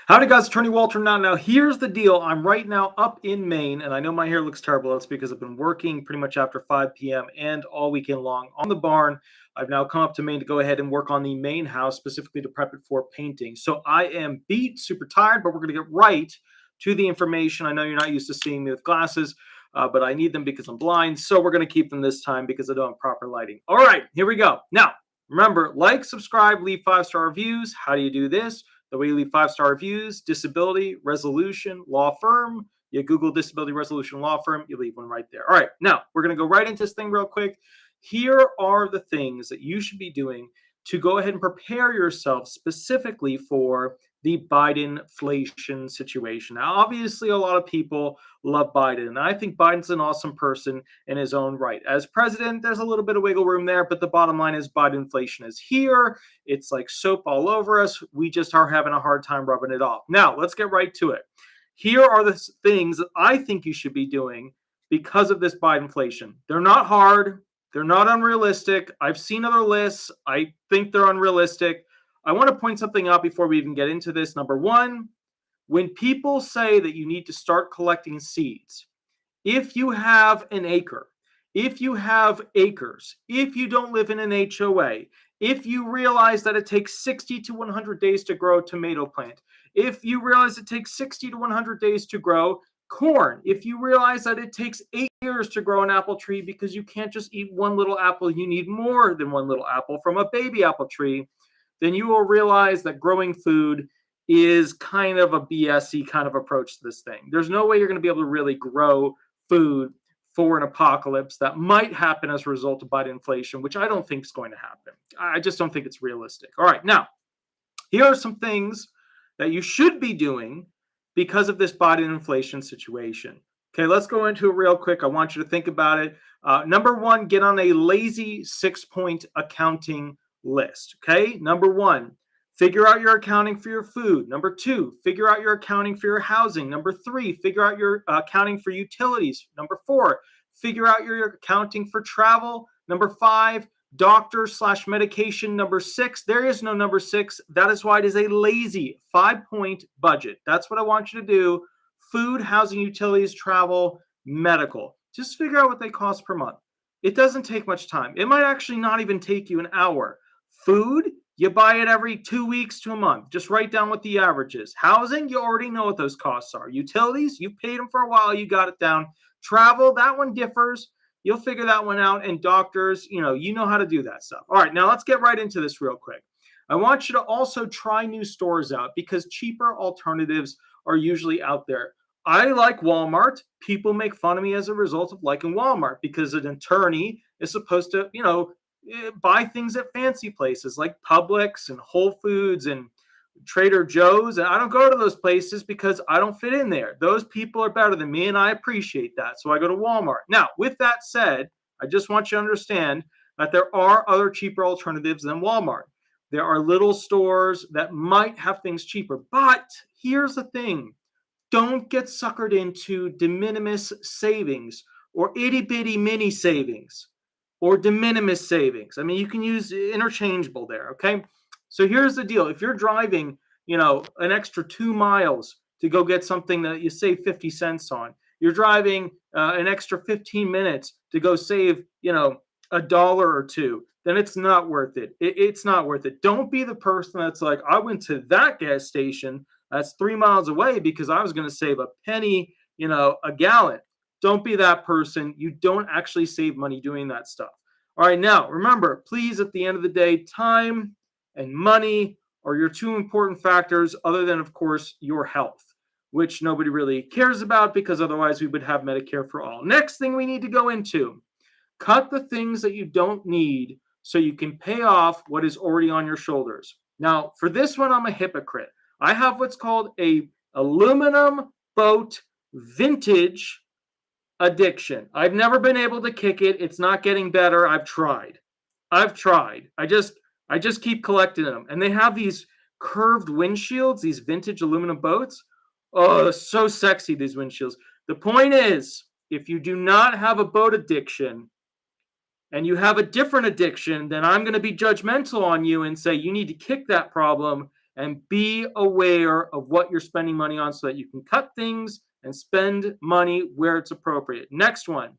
Howdy guys, Attorney Walter Hnot. Now here's the deal. I'm right now up in Maine, and I know my hair looks terrible. That's because I've been working pretty much after 5 p.m. and all weekend long on the barn. I've now come up to Maine to go ahead and work on the main house, specifically to prep it for painting. So I am beat, super tired, but we're going to get right to the information. I know you're not used to seeing me with glasses, but I need them because I'm blind. So we're going to keep them this time because I don't have proper lighting. All right, here we go. Now, remember, like, subscribe, leave 5-star reviews. How do you do this? The way you leave 5-star reviews: disability resolution law firm. You Google disability resolution law firm, you leave one right there. All right, now we're going to go right into this thing real quick. Here are the things that you should be doing to go ahead and prepare yourself specifically for the Bidenflation situation. Now, obviously, a lot of people love Biden, and I think Biden's an awesome person in his own right. As president, there's a little bit of wiggle room there, but the bottom line is Bidenflation is here. It's like soap all over us. We just are having a hard time rubbing it off. Now, let's get right to it. Here are the things that I think you should be doing because of this Bidenflation. They're not hard. They're not unrealistic. I've seen other lists. I think they're unrealistic. I want to point something out before we even get into this. Number one, when people say that you need to start collecting seeds, if you have an acre, if you have acres, if you don't live in an HOA, if you realize that it takes 60 to 100 days to grow a tomato plant, if you realize it takes 60 to 100 days to grow corn, if you realize that it takes 8 years to grow an apple tree because you can't just eat one little apple, you need more than one little apple from a baby apple tree, then you will realize that growing food is kind of a BS-y kind of approach to this thing. There's no way you're going to be able to really grow food for an apocalypse that might happen as a result of Bidenflation, which I don't think is going to happen. I just don't think it's realistic. All right, now, here are some things that you should be doing because of this Bidenflation situation. Okay, let's go into it real quick. I want you to think about it. Number one, get on a lazy 6-point accounting list. Okay, number one, figure out your accounting for your food. Number two, figure out your accounting for your housing. Number three, figure out your accounting for utilities. Number four, figure out your accounting for travel. Number five, doctor/medication. Number six, there is no number six. That is why it is a lazy 5-point budget. That's what I want you to do. Food, housing, utilities, travel, medical. Just figure out what they cost per month. It doesn't take much time. It might actually not even take you an hour. Food, you buy it every 2 weeks to a month. Just write down what the average is. Housing, you already know what those costs are. Utilities, you paid them for a while, you got it down. Travel, that one differs. You'll figure that one out. And doctors, you know how to do that stuff. All right, now let's get right into this real quick. I want you to also try new stores out because cheaper alternatives are usually out there. I like Walmart. People make fun of me as a result of liking Walmart because an attorney is supposed to, buy things at fancy places like Publix and Whole Foods and Trader Joe's. And I don't go to those places because I don't fit in there. Those people are better than me, and I appreciate that. So I go to Walmart. Now, with that said, I just want you to understand that there are other cheaper alternatives than Walmart. There are little stores that might have things cheaper. But here's the thing. Don't get suckered into de minimis savings or itty-bitty mini savings or de minimis savings. I mean, you can use interchangeable there, okay? So here's the deal. If you're driving, an extra 2 miles to go get something that you save 50 cents on, you're driving an extra 15 minutes to go save, $1 or $2, then it's not worth it. It's not worth it. Don't be the person that's like, I went to that gas station that's 3 miles away because I was going to save a penny, a gallon. Don't be that person. You don't actually save money doing that stuff. All right, now remember, please, at the end of the day, time and money are your two important factors other than, of course, your health, which nobody really cares about because otherwise we would have Medicare for all. Next thing we need to go into, cut the things that you don't need so you can pay off what is already on your shoulders. Now, for this one, I'm a hypocrite. I have what's called a aluminum boat vintage addiction. I've never been able to kick it. It's not getting better. I've tried. I just keep collecting them. And they have these curved windshields, these vintage aluminum boats. Oh, so sexy, these windshields. The point is, if you do not have a boat addiction and you have a different addiction, then I'm going to be judgmental on you and say you need to kick that problem and be aware of what you're spending money on so that you can cut things and spend money where it's appropriate. Next one,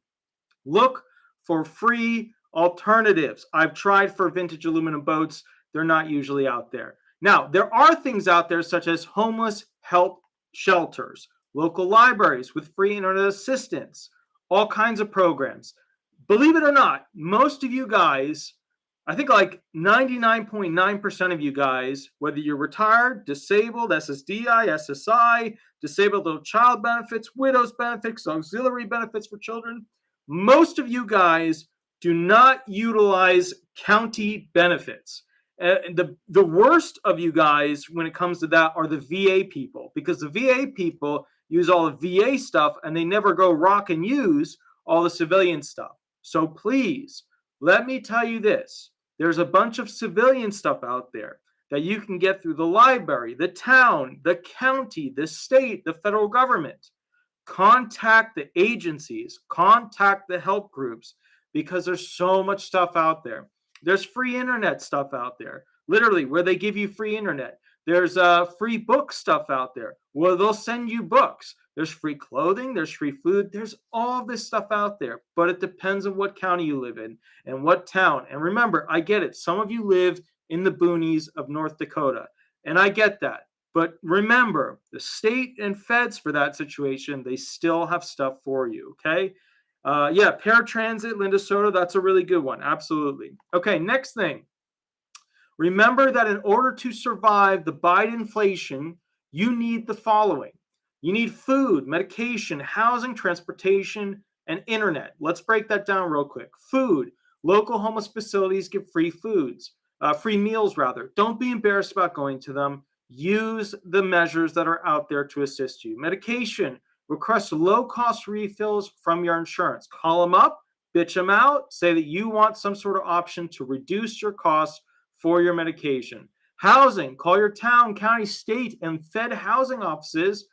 look for free alternatives. I've tried for vintage aluminum boats. They're not usually out there. Now, there are things out there such as homeless help shelters, local libraries with free internet assistance, all kinds of programs. Believe it or not, most of you guys, I think like 99.9% of you guys, whether you're retired, disabled, SSDI, SSI, disabled adult child benefits, widows benefits, auxiliary benefits for children, most of you guys do not utilize county benefits. The worst of you guys when it comes to that are the VA people, because the VA people use all the VA stuff and they never go rock and use all the civilian stuff. So please, let me tell you this. There's a bunch of civilian stuff out there that you can get through the library, the town, the county, the state, the federal government. Contact the agencies, contact the help groups, because there's so much stuff out there. There's free internet stuff out there, literally, where they give you free internet. There's free book stuff out there where they'll send you books. There's free clothing, there's free food, there's all this stuff out there, but it depends on what county you live in and what town. And remember, I get it. Some of you live in the boonies of North Dakota, and I get that. But remember, the state and feds for that situation, they still have stuff for you, okay? Yeah, paratransit, Linda Soto, that's a really good one. Absolutely. Okay, next thing. Remember that in order to survive the Bidenflation, you need the following. You need food, medication, housing, transportation, and internet. Let's break that down real quick. Food. Local homeless facilities give free foods, free meals rather. Don't be embarrassed about going to them. Use the measures that are out there to assist you. Medication. Request low-cost refills from your insurance. Call them up, bitch them out, say that you want some sort of option to reduce your costs for your medication. Housing. Call your town, county, state, and Fed housing offices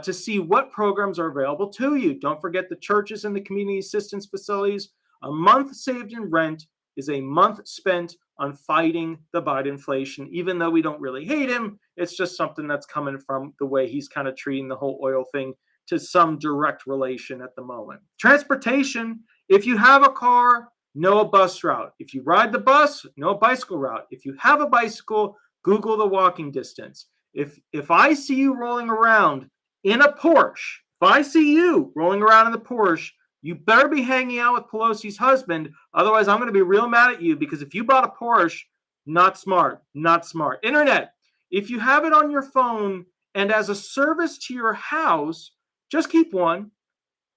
to see what programs are available to you. Don't forget the churches and the community assistance facilities. A month saved in rent is a month spent on fighting the Bidenflation. Even though we don't really hate him, it's just something that's coming from the way he's kind of treating the whole oil thing to some direct relation at the moment. Transportation, if you have a car, know a bus route. If you ride the bus, know a bicycle route. If you have a bicycle, Google the walking distance. If I see you rolling around in a Porsche, if I see you rolling around in the Porsche, you better be hanging out with Pelosi's husband. Otherwise, I'm going to be real mad at you, because if you bought a Porsche, not smart, not smart. Internet, if you have it on your phone and as a service to your house, just keep one,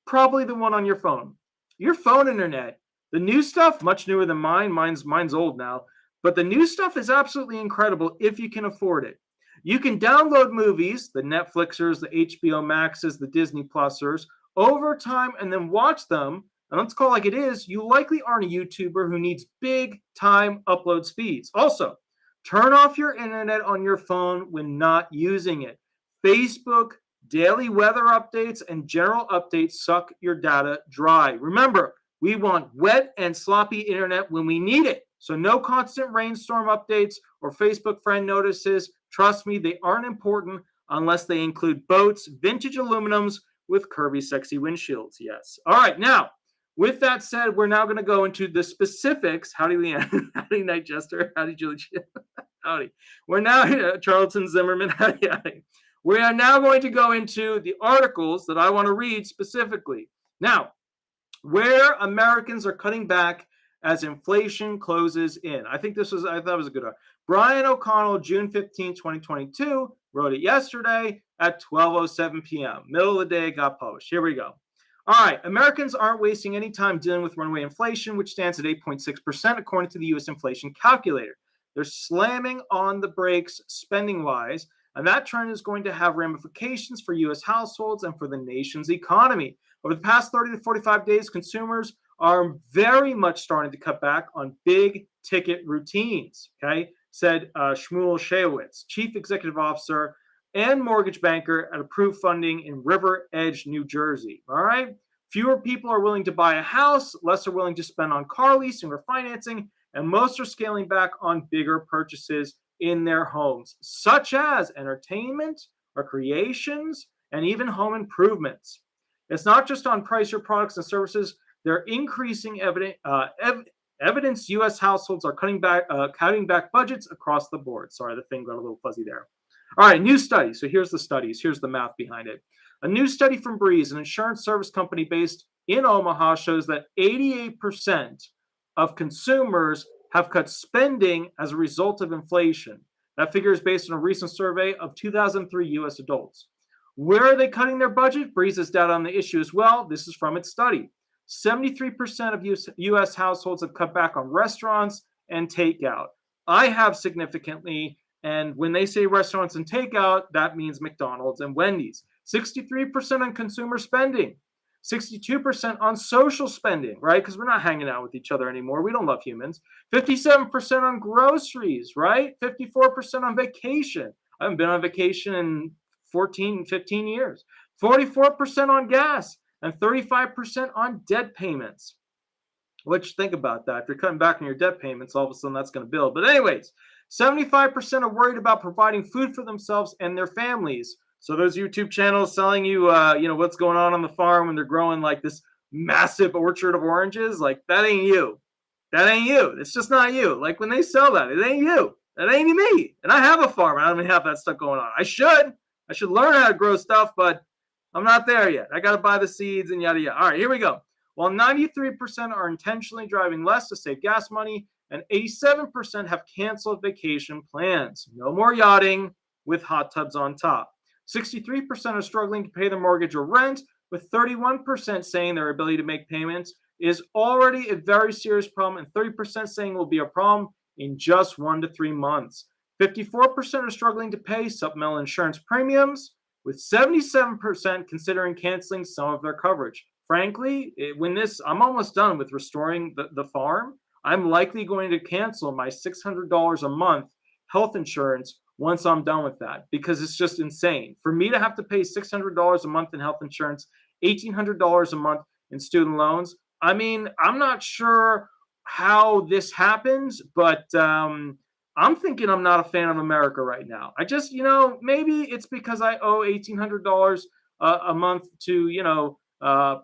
probably the one on your phone. Your phone internet, the new stuff, much newer than mine. Mine's old now, but the new stuff is absolutely incredible if you can afford it. You can download movies, the Netflixers, the HBO Maxes, the Disney Plusers, over time and then watch them. And let's call it like it is. You likely aren't a YouTuber who needs big time upload speeds. Also, turn off your internet on your phone when not using it. Facebook, daily weather updates, and general updates suck your data dry. Remember, we want wet and sloppy internet when we need it. So no constant rainstorm updates or Facebook friend notices. Trust me, they aren't important unless they include boats, vintage aluminums with curvy, sexy windshields. Yes. All right. Now, with that said, we're now going to go into the specifics. Howdy, Leanne. Howdy, Night Jester. Howdy, Julie. Howdy. We're now, Charlton Zimmerman. Howdy, howdy. We are now going to go into the articles that I want to read specifically. Now, where Americans are cutting back as inflation closes in. I thought it was a good one. Brian O'Connell, June 15, 2022, wrote it yesterday at 12:07 p.m. Middle of the day, got published. Here we go. All right, Americans aren't wasting any time dealing with runaway inflation, which stands at 8.6% according to the U.S. inflation calculator. They're slamming on the brakes spending-wise, and that trend is going to have ramifications for U.S. households and for the nation's economy. Over the past 30 to 45 days, consumers are very much starting to cut back on big ticket routines, okay, said Shmuel Shayowitz, Chief Executive Officer and mortgage banker at Approved Funding in River Edge, New Jersey. All right. Fewer people are willing to buy a house, less are willing to spend on car leasing or financing, and most are scaling back on bigger purchases in their homes, such as entertainment, recreations, and even home improvements. It's not just on price or products and services. They're increasing evidence U.S. households are cutting back budgets across the board. Sorry, the thing got a little fuzzy there. All right, new study. So here's the studies. Here's the math behind it. A new study from Breeze, an insurance service company based in Omaha, shows that 88% of consumers have cut spending as a result of inflation. That figure is based on a recent survey of 2003 U.S. adults. Where are they cutting their budget? Breeze has data on the issue as well. This is from its study. 73% of U.S. households have cut back on restaurants and takeout. I have significantly, and when they say restaurants and takeout, that means McDonald's and Wendy's. 63% on consumer spending. 62% on social spending, right? Because we're not hanging out with each other anymore. We don't love humans. 57% on groceries, right? 54% on vacation. I haven't been on vacation in 14, 15 years. 44% on gas and 35% on debt payments. Which, think about that. If you're cutting back on your debt payments, all of a sudden that's going to build. But anyways, 75% are worried about providing food for themselves and their families. So those YouTube channels selling you, what's going on the farm when they're growing like this massive orchard of oranges, like that ain't you. That ain't you. It's just not you. Like when they sell that, it ain't you. That ain't me. And I have a farm. I don't even have that stuff going on. I should learn how to grow stuff, but I'm not there yet. I got to buy the seeds and yada, yada. All right, here we go. While 93% are intentionally driving less to save gas money, and 87% have canceled vacation plans. No more yachting with hot tubs on top. 63% are struggling to pay their mortgage or rent, with 31% saying their ability to make payments is already a very serious problem, and 30% saying will be a problem in just 1 to 3 months. 54% are struggling to pay supplemental insurance premiums, with 77% considering canceling some of their coverage. Frankly, I'm almost done with restoring the farm. I'm likely going to cancel my $600 a month health insurance once I'm done with that, because it's just insane. For me to have to pay $600 a month in health insurance, $1,800 a month in student loans, I mean, I'm not sure how this happens, but I'm thinking I'm not a fan of America right now. I just, maybe it's because I owe $1,800 a month to,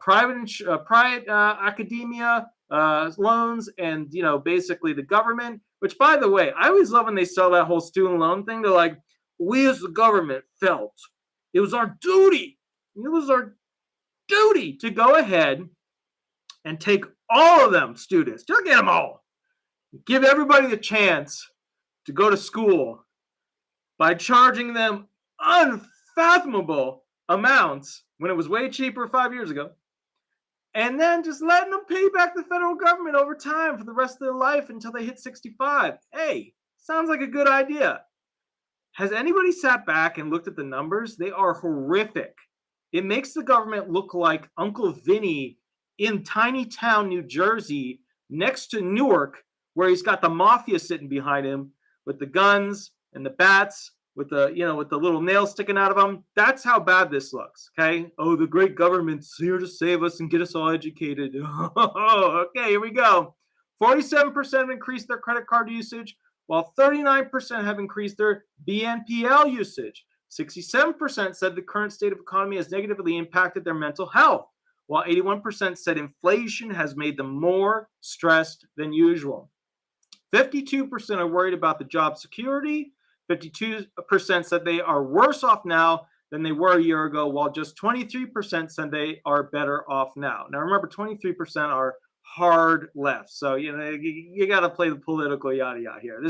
private academia loans and, basically the government, which, by the way, I always love when they sell that whole student loan thing. They're like, we as the government felt it was our duty. It was our duty to go ahead and take all of them students, just get them all, give everybody a chance to go to school by charging them unfathomable amounts when it was way cheaper 5 years ago, and then just letting them pay back the federal government over time for the rest of their life until they hit 65. Hey, sounds like a good idea. Has anybody sat back and looked at the numbers? They are horrific. It makes the government look like Uncle Vinny in tiny town New Jersey next to Newark, where he's got the mafia sitting behind him with the guns and the bats with the little nails sticking out of them. That's how bad this looks, okay? Oh, the great government's here to save us and get us all educated. Okay, here we go. 47% have increased their credit card usage, while 39% have increased their BNPL usage. 67% said the current state of economy has negatively impacted their mental health, while 81% said inflation has made them more stressed than usual. 52% are worried about the job security. 52% said they are worse off now than they were a year ago, while just 23% said they are better off now. Now, remember, 23% are hard left. So, you got to play the political yada yada here.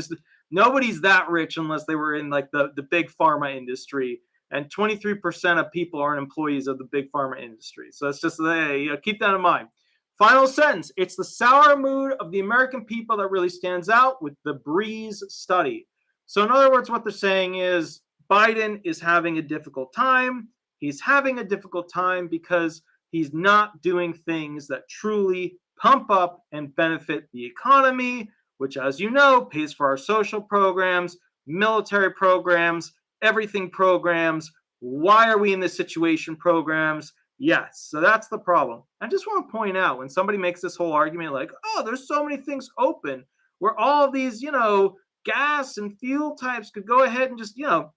Nobody's that rich unless they were in like the big pharma industry. And 23% of people aren't employees of the big pharma industry. So it's just, keep that in mind. Final sentence. It's the sour mood of the American people that really stands out with the Breeze study. So in other words, what they're saying is Biden is having a difficult time. He's having a difficult time because he's not doing things that truly pump up and benefit the economy, which, as you know, pays for our social programs, military programs, everything programs. Why are we in this situation programs? Yes, so that's the problem. I just want to point out, when somebody makes this whole argument like, oh, there's so many things open where all of these, gas and fuel types could go ahead and just, did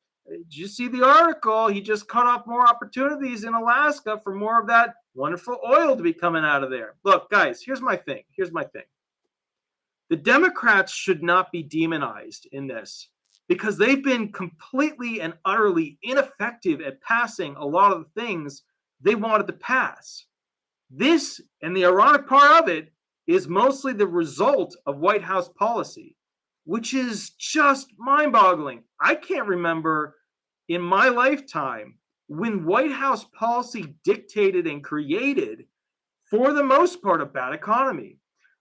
you see the article? He just cut off more opportunities in Alaska for more of that wonderful oil to be coming out of there. Look, guys, here's my thing. The Democrats should not be demonized in this because they've been completely and utterly ineffective at passing a lot of the things they wanted to pass. This, and the ironic part of it, is mostly the result of White House policy, which is just mind-boggling. I can't remember in my lifetime when White House policy dictated and created, for the most part, a bad economy.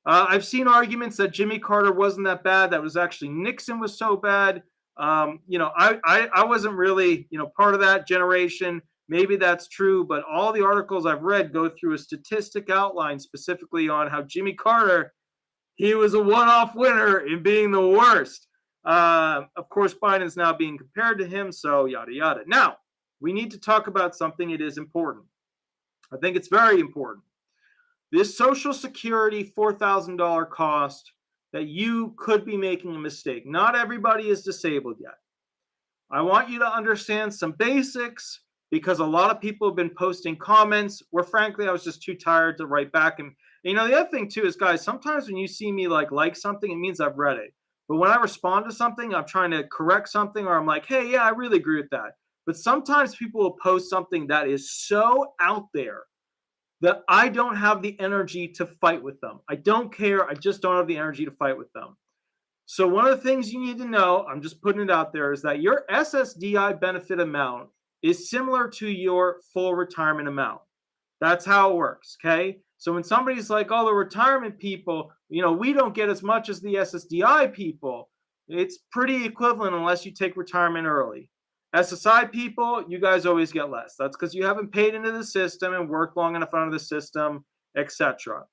I've seen arguments that Jimmy Carter wasn't that bad. That was actually Nixon was so bad. I wasn't really, part of that generation. Maybe that's true, but all the articles I've read go through a statistic outline specifically on how Jimmy Carter, he was a one-off winner in being the worst. Of course, Biden's now being compared to him, so yada, yada. Now, we need to talk about something. It is important. I think it's very important. This Social Security $4,000 cost that you could be making a mistake. Not everybody is disabled yet. I want you to understand some basics because a lot of people have been posting comments where, frankly, I was just too tired to write back. And the other thing, too, is, guys, sometimes when you see me like something, it means I've read it. But when I respond to something, I'm trying to correct something or I'm like, hey, yeah, I really agree with that. But sometimes people will post something that is so out there that I don't have the energy to fight with them. I don't care. I just don't have the energy to fight with them. So one of the things you need to know, I'm just putting it out there, is that your SSDI benefit amount is similar to your full retirement amount. That's how it works, okay? So when somebody's like, oh, the retirement people, we don't get as much as the SSDI people, it's pretty equivalent unless you take retirement early. SSI people, you guys always get less. That's because you haven't paid into the system and worked long enough under the system, etc.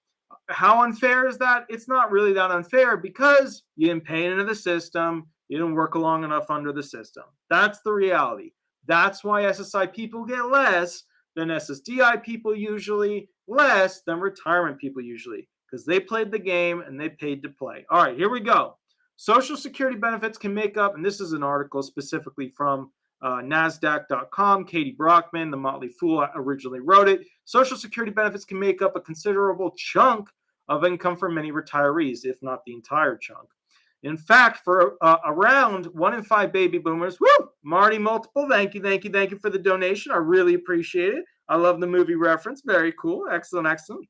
How unfair is that? It's not really that unfair because you didn't pay into the system, you didn't work long enough under the system. That's the reality. That's why SSI people get less than SSDI people usually, less than retirement people usually, because they played the game and they paid to play. All right, here we go. Social Security benefits can make up, and this is an article specifically from NASDAQ.com. Katie Brockman, the Motley Fool, originally wrote it. Social Security benefits can make up a considerable chunk of income for many retirees, if not the entire chunk. In fact, for around 1 in 5 baby boomers, woo, Marty Multiple, thank you for the donation. I really appreciate it. I love the movie reference. Very cool. Excellent. All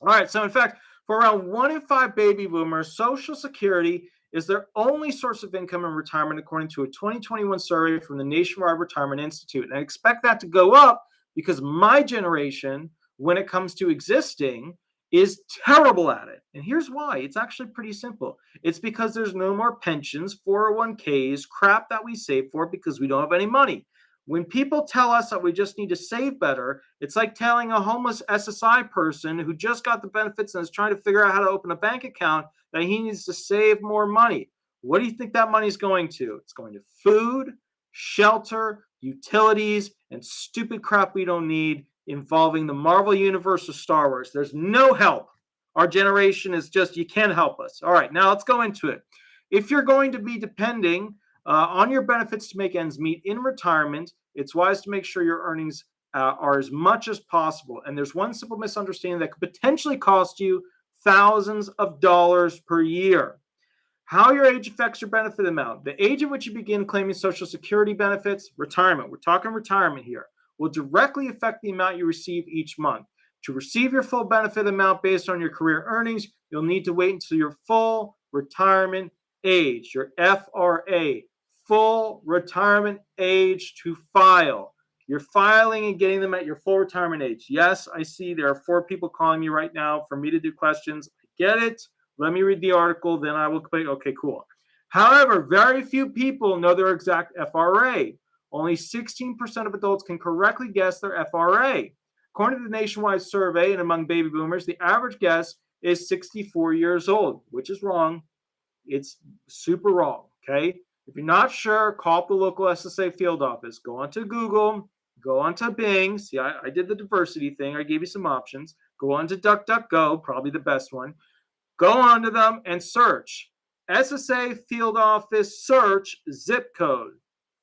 right, so in fact, for around 1 in 5 baby boomers, Social Security is their only source of income in retirement, according to a 2021 survey from the Nationwide Retirement Institute. And I expect that to go up because my generation, when it comes to existing, is terrible at it. And here's why. It's actually pretty simple. It's because there's no more pensions, 401ks, crap that we save for because we don't have any money. When people tell us that we just need to save better, it's like telling a homeless SSI person who just got the benefits and is trying to figure out how to open a bank account that he needs to save more money. What do you think that money is going to? It's going to food, shelter, utilities, and stupid crap we don't need involving the Marvel Universe of Star Wars. There's no help. Our generation is just, you can't help us. All right, now let's go into it. If you're going to be depending on your benefits to make ends meet in retirement, it's wise to make sure your earnings are as much as possible. And there's one simple misunderstanding that could potentially cost you thousands of dollars per year. How your age affects your benefit amount. The age at which you begin claiming Social Security benefits, retirement, we're talking retirement here, will directly affect the amount you receive each month. To receive your full benefit amount based on your career earnings, you'll need to wait until your full retirement age, your FRA, full retirement age to file. You're filing and getting them at your full retirement age. Yes, I see there are 4 people calling me right now for me to do questions. I get it. Let me read the article, then I will click. Okay, cool. However, very few people know their exact FRA. Only 16% of adults can correctly guess their FRA. According to the nationwide survey, and among baby boomers, the average guess is 64 years old, which is wrong. It's super wrong, okay? If you're not sure, call up the local SSA field office. Go onto Google, go onto Bing. See, I did the diversity thing. I gave you some options. Go onto DuckDuckGo, probably the best one. Go onto them and search SSA field office, search zip code.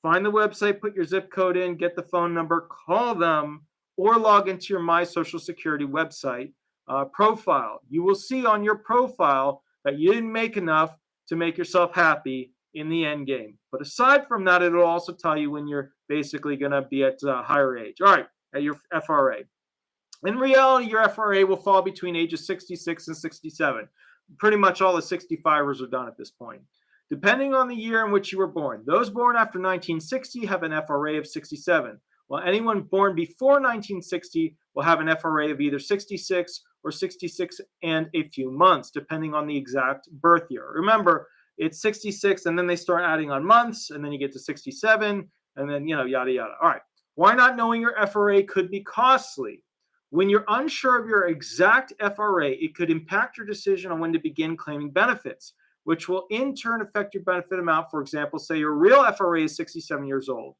Find the website, put your zip code in, get the phone number, call them, or log into your My Social Security website profile. You will see on your profile that you didn't make enough to make yourself happy in the end game. But aside from that, it'll also tell you when you're basically going to be at a higher age. All right, at your FRA. In reality, your FRA will fall between ages 66 and 67. Pretty much all the 65ers are done at this point. Depending on the year in which you were born, those born after 1960 have an FRA of 67, while anyone born before 1960 will have an FRA of either 66 or 66 and a few months, depending on the exact birth year. Remember, it's 66, and then they start adding on months, and then you get to 67, and then, yada, yada. All right. Why not knowing your FRA could be costly? When you're unsure of your exact FRA, it could impact your decision on when to begin claiming benefits, which will in turn affect your benefit amount. For example, say your real FRA is 67 years old.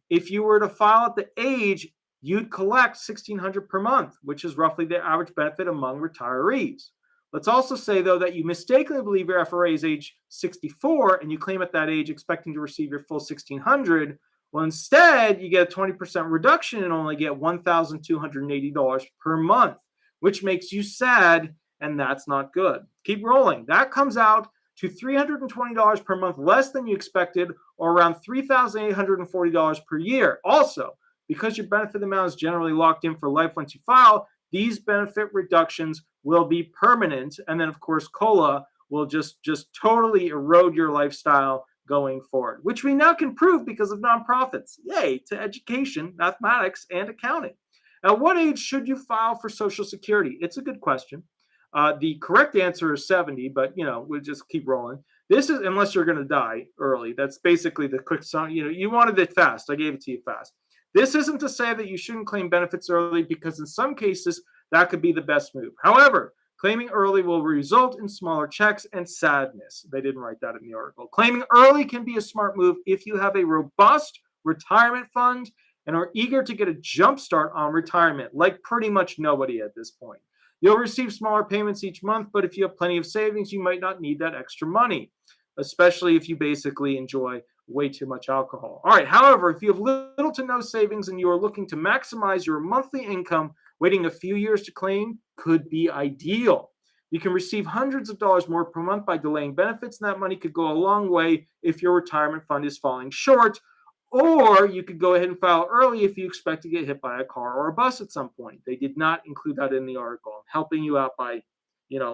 If you were to file at the age, you'd collect $1,600 per month, which is roughly the average benefit among retirees. Let's also say, though, that you mistakenly believe your FRA is age 64 and you claim at that age expecting to receive your full $1,600. Well, instead, you get a 20% reduction and only get $1,280 per month, which makes you sad, and that's not good. Keep rolling. That comes out to $320 per month less than you expected, or around $3,840 per year. Also, because your benefit amount is generally locked in for life once you file, these benefit reductions will be permanent. And then, of course, COLA will just totally erode your lifestyle going forward, which we now can prove because of nonprofits. Yay to education, mathematics, and accounting. At what age should you file for Social Security? It's a good question. The correct answer is 70, but we'll just keep rolling. This is unless you're going to die early. That's basically the quick song. You wanted it fast. I gave it to you fast. This isn't to say that you shouldn't claim benefits early, because in some cases that could be the best move. However, claiming early will result in smaller checks and sadness. They didn't write that in the article. Claiming early can be a smart move if you have a robust retirement fund and are eager to get a jump start on retirement, like pretty much nobody at this point. You'll receive smaller payments each month, but if you have plenty of savings, you might not need that extra money, especially if you basically enjoy way too much alcohol. All right, however, if you have little to no savings and you are looking to maximize your monthly income, waiting a few years to claim could be ideal. You can receive hundreds of dollars more per month by delaying benefits, and that money could go a long way if your retirement fund is falling short. Or you could go ahead and file early if you expect to get hit by a car or a bus at some point. They did not include that in the article. I'm helping you out by,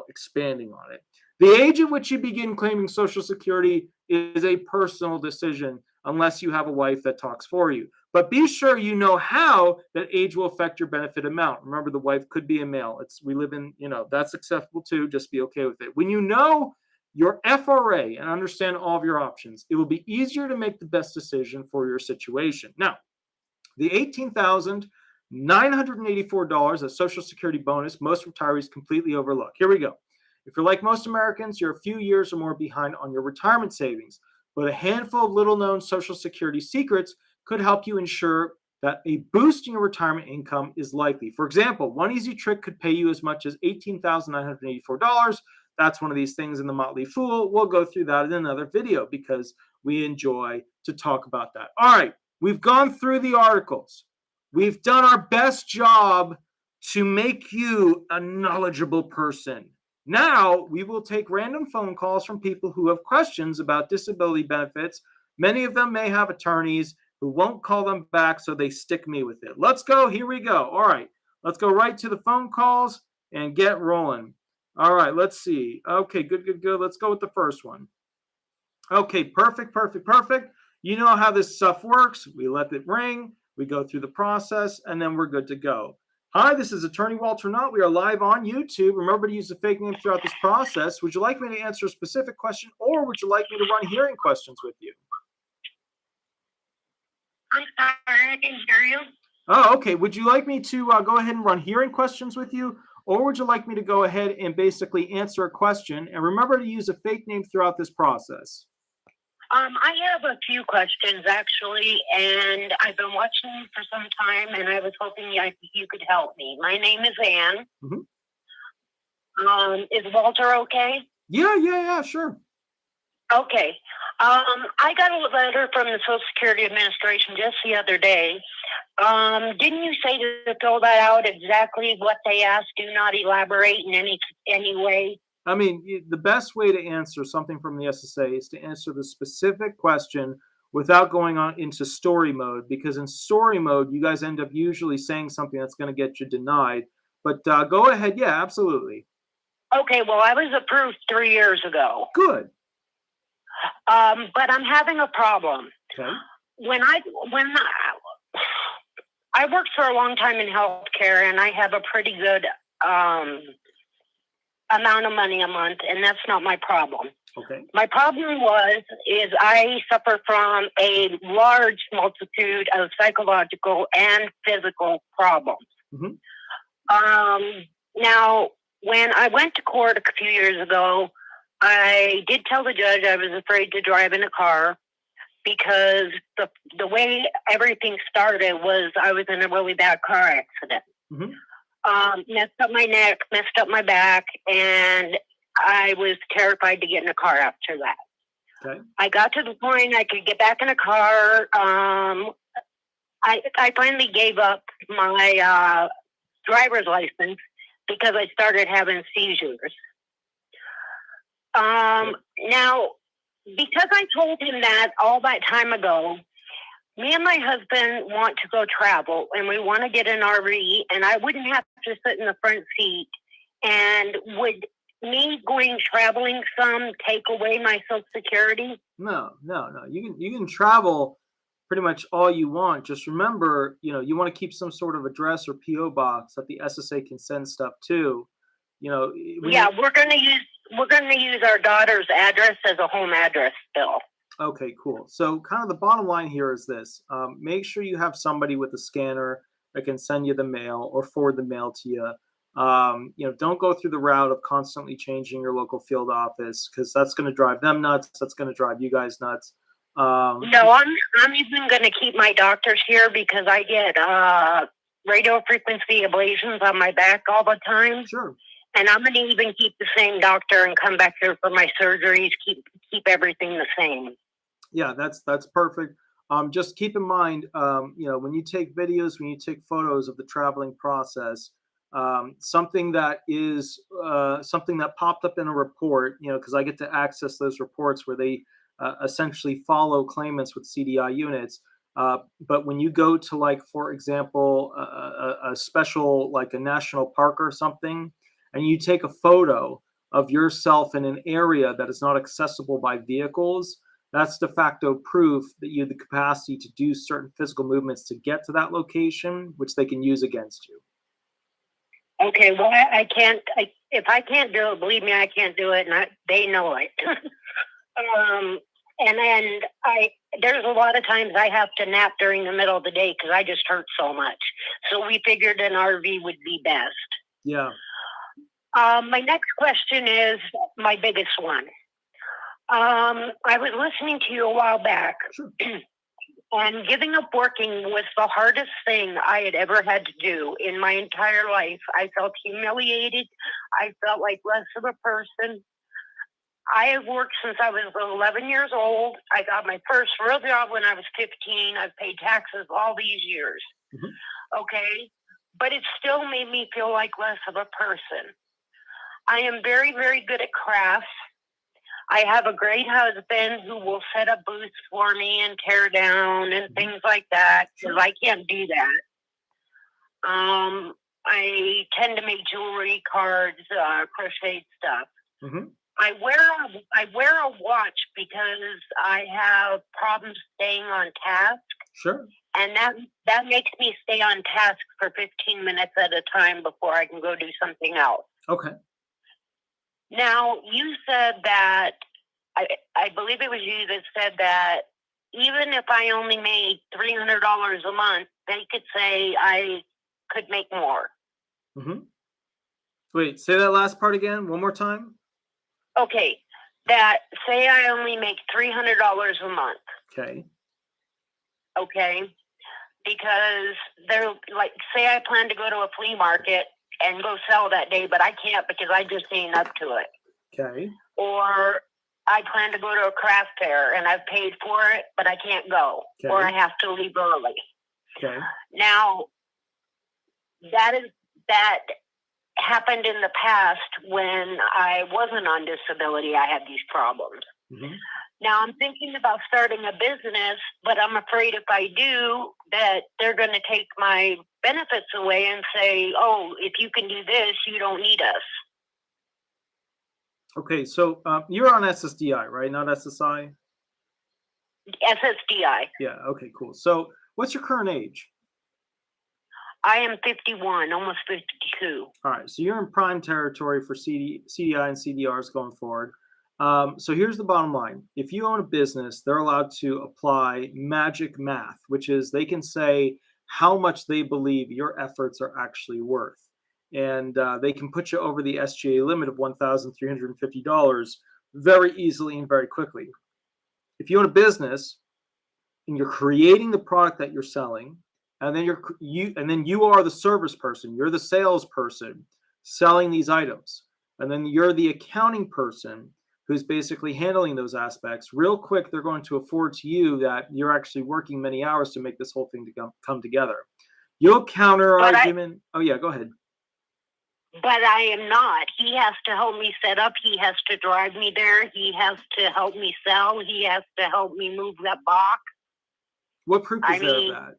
expanding on it. The age at which you begin claiming Social Security is a personal decision unless you have a wife that talks for you. But be sure you know how that age will affect your benefit amount. Remember, the wife could be a male. We live in, that's acceptable too. Just be okay with it. When you know your FRA and understand all of your options, it will be easier to make the best decision for your situation. Now, the $18,984 as Social Security bonus, most retirees completely overlook. Here we go. If you're like most Americans, you're a few years or more behind on your retirement savings, but a handful of little-known Social Security secrets could help you ensure that a boost in your retirement income is likely. For example, one easy trick could pay you as much as $18,984. That's one of these things in the Motley Fool. We'll go through that in another video because we enjoy to talk about that. All right, we've gone through the articles. We've done our best job to make you a knowledgeable person. Now, we will take random phone calls from people who have questions about disability benefits. Many of them may have attorneys who won't call them back, so they stick me with it. Let's go. Here we go. All right. Let's go right to the phone calls and get rolling. All right. Let's see. Okay. Good. Let's go with the first one. Okay. Perfect. You know how this stuff works. We let it ring. We go through the process, and then we're good to go. Hi, this is Attorney Walter Hnot. We are live on YouTube. Remember to use the fake name throughout this process. Would you like me to answer a specific question, or would you like me to run hearing questions with you? I'm sorry, I didn't hear you. Oh, okay. Would you like me to go ahead and run hearing questions with you, or would you like me to go ahead and basically answer a question? And remember to use a fake name throughout this process. I have a few questions, actually, and I've been watching you for some time, and I was hoping you could help me. My name is Ann. Mm-hmm. Is Walter okay? Yeah, sure. Okay. I got a letter from the Social Security Administration just the other day. Didn't you say to fill that out exactly what they asked? Do not elaborate in any way. I mean, the best way to answer something from the SSA is to answer the specific question without going on into story mode, because in story mode, you guys end up usually saying something that's going to get you denied. But go ahead. Yeah, absolutely. Okay, well, I was approved 3 years ago. Good. But I'm having a problem. Okay. When I worked for a long time in healthcare, and I have a pretty good amount of money a month, and that's not my problem. Okay. My problem is I suffer from a large multitude of psychological and physical problems. Mm-hmm. Now, when I went to court a few years ago, I did tell the judge I was afraid to drive in a car because the way everything started was I was in a really bad car accident. Mm-hmm. Messed up my neck, messed up my back, and I was terrified to get in a car after that. Okay. I got to the point I could get back in a car. I finally gave up my driver's license because I started having seizures. Now, because I told him that all that time ago, me and my husband want to go travel, and we want to get an RV, and I wouldn't have to sit in the front seat. And would me going traveling some take away my Social Security? No. You can travel pretty much all you want. Just remember, you want to keep some sort of address or PO box that the SSA can send stuff to. Yeah, we're gonna use our daughter's address as a home address still. Okay, cool. So kind of the bottom line here is this. Make sure you have somebody with a scanner that can send you the mail or forward the mail to you. Don't go through the route of constantly changing your local field office, because that's going to drive them nuts. That's going to drive you guys nuts. No, I'm even going to keep my doctors here because I get radio frequency ablations on my back all the time. Sure. And I'm going to even keep the same doctor and come back here for my surgeries. Keep everything the same. Yeah, that's perfect. Just keep in mind, when you take videos, when you take photos of the traveling process, something that popped up in a report, because I get to access those reports where they essentially follow claimants with CDI units. But when you go to, like, for example, a special, like a national park or something, and you take a photo of yourself in an area that is not accessible by vehicles, that's de facto proof that you have the capacity to do certain physical movements to get to that location, which they can use against you. Okay, well, I can't. If I can't do it, believe me, I can't do it, and they know it. And then there's a lot of times I have to nap during the middle of the day because I just hurt so much. So we figured an RV would be best. Yeah. My next question is my biggest one. I was listening to you a while back, Sure. And giving up working was the hardest thing I had ever had to do in my entire life. I felt humiliated. I felt like less of a person. I have worked since I was 11 years old. I got my first real job when I was 15. I've paid taxes all these years. Mm-hmm. Okay? But it still made me feel like less of a person. I am very, very good at crafts. I have a great husband who will set up booths for me and tear down and things like that, because I can't do that. I tend to make jewelry, cards, crocheted stuff. Mm-hmm. I wear a watch because I have problems staying on task. Sure. And that makes me stay on task for 15 minutes at a time before I can go do something else. Okay. Now, you said that, I believe it was you that said that even if I only made $300 a month, they could say I could make more. Mm-hmm. Wait, say that last part again, one more time. Okay, that say I only make $300 a month. Okay. Okay, because they're like, say I plan to go to a flea market and go sell that day, but I can't because I just ain't up to it. Okay. Or I plan to go to a craft fair, and I've paid for it, but I can't go, Okay. or I have to leave early. Okay. Now, that happened in the past when I wasn't on disability. I had these problems. Mm-hmm. Now I'm thinking about starting a business, but I'm afraid if I do, that they're going to take my benefits away and say, oh, if you can do this, you don't need us. Okay, so you're on SSDI, right? Not SSI? SSDI. Yeah, okay, cool. So what's your current age? I am 51, almost 52. All right, so you're in prime territory for CDI and CDRs going forward. So here's the bottom line. If you own a business, they're allowed to apply magic math, which is they can say how much they believe your efforts are actually worth. And they can put you over the SGA limit of $1,350 very easily and very quickly. If you own a business and you're creating the product that you're selling, and then you are the service person, you're the salesperson selling these items, and then you're the accounting person who's basically handling those aspects. Real quick, they're going to afford to you that you're actually working many hours to make this whole thing to come together. You'll counter argument. Oh yeah, go ahead. But I am not. He has to help me set up. He has to drive me there. He has to help me sell. He has to help me move that box. What proof is there of that?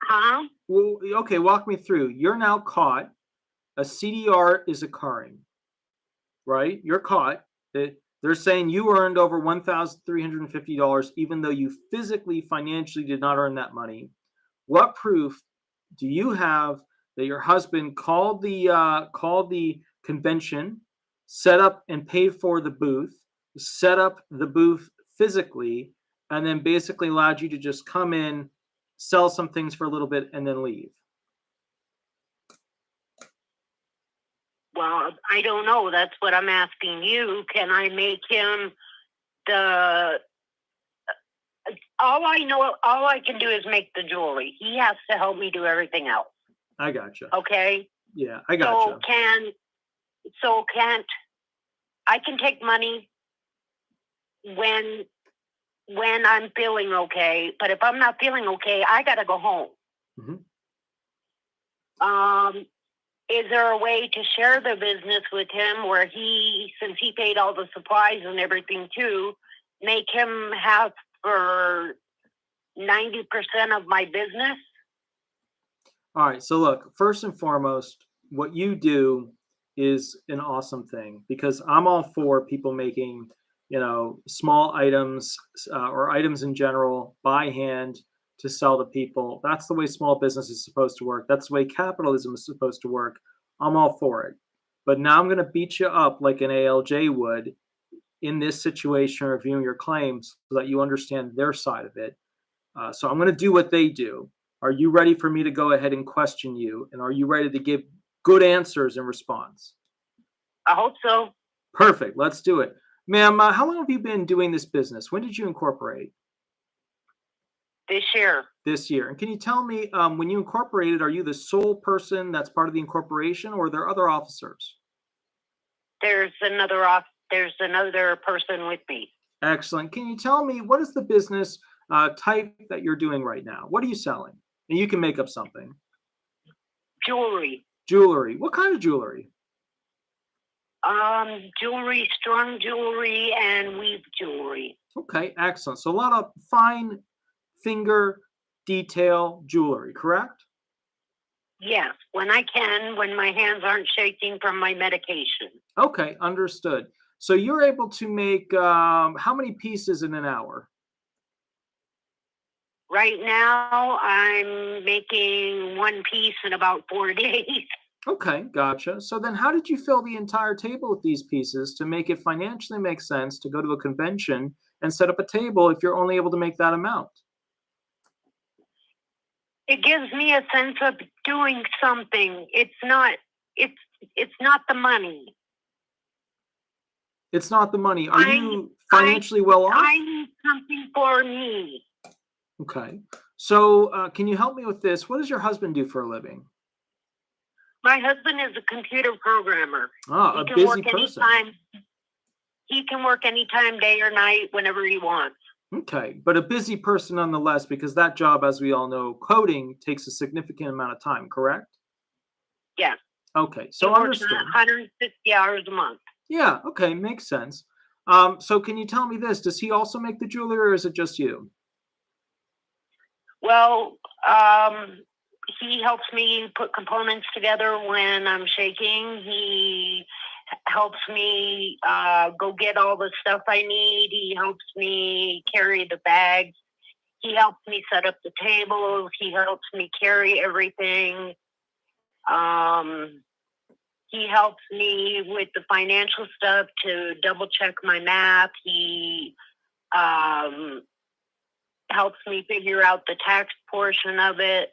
Huh? Well, okay, walk me through. You're now caught. A CDR is occurring, right? You're caught. They're saying you earned over $1,350, even though you physically, financially did not earn that money. What proof do you have that your husband called the convention, set up and paid for the booth, set up the booth physically, and then basically allowed you to just come in, sell some things for a little bit, and then leave? Well, I don't know. That's what I'm asking you. Can I make him the... All I can do is make the jewelry. He has to help me do everything else. I gotcha. Okay? Yeah, I gotcha. I can take money when I'm feeling okay, but if I'm not feeling okay, I got to go home. Mm-hmm. Is there a way to share the business with him where since he paid all the supplies and everything too, make him have for 90% of my business? All right. So look, first and foremost, what you do is an awesome thing, because I'm all for people making, small items or items in general by hand to sell to people. That's the way small business is supposed to work. That's the way capitalism is supposed to work. I'm all for it. But now I'm going to beat you up like an ALJ would in this situation, reviewing your claims so that you understand their side of it. So I'm going to do what they do. Are you ready for me to go ahead and question you? And are you ready to give good answers in response? I hope so. Perfect. Let's do it. Ma'am, how long have you been doing this business? When did you incorporate? This year. This year. And can you tell me, when you incorporated, are you the sole person that's part of the incorporation, or are there other officers? There's another person with me. Excellent. Can you tell me, what is the business type that you're doing right now? What are you selling? And you can make up something. Jewelry. Jewelry. What kind of jewelry? Jewelry, strung jewelry, and weave jewelry. Okay, excellent. So a lot of fine finger detail jewelry, correct? Yes, when I can, when my hands aren't shaking from my medication. Okay, understood. So you're able to make how many pieces in an hour? Right now, I'm making one piece in about 4 days. Okay, gotcha. So then how did you fill the entire table with these pieces to make it financially make sense to go to a convention and set up a table if you're only able to make that amount? It gives me a sense of doing something. It's not the money. It's not the money. Are you financially well off? I need something for me. Okay. So can you help me with this? What does your husband do for a living? My husband is a computer programmer. Ah, a busy person. Anytime. he can work anytime, day or night, whenever he wants. Okay, but a busy person nonetheless, because that job, as we all know, coding takes a significant amount of time, correct? Yeah. Okay, He so works understood. 160 hours a month. Yeah, okay, makes sense. So can you tell me this? Does he also make the jewelry, or is it just you? Well, he helps me put components together when I'm shaking. He helps me go get all the stuff I need. He helps me carry the bags. He helps me set up the tables. He helps me carry everything. He helps me with the financial stuff to double check my math. He helps me figure out the tax portion of it.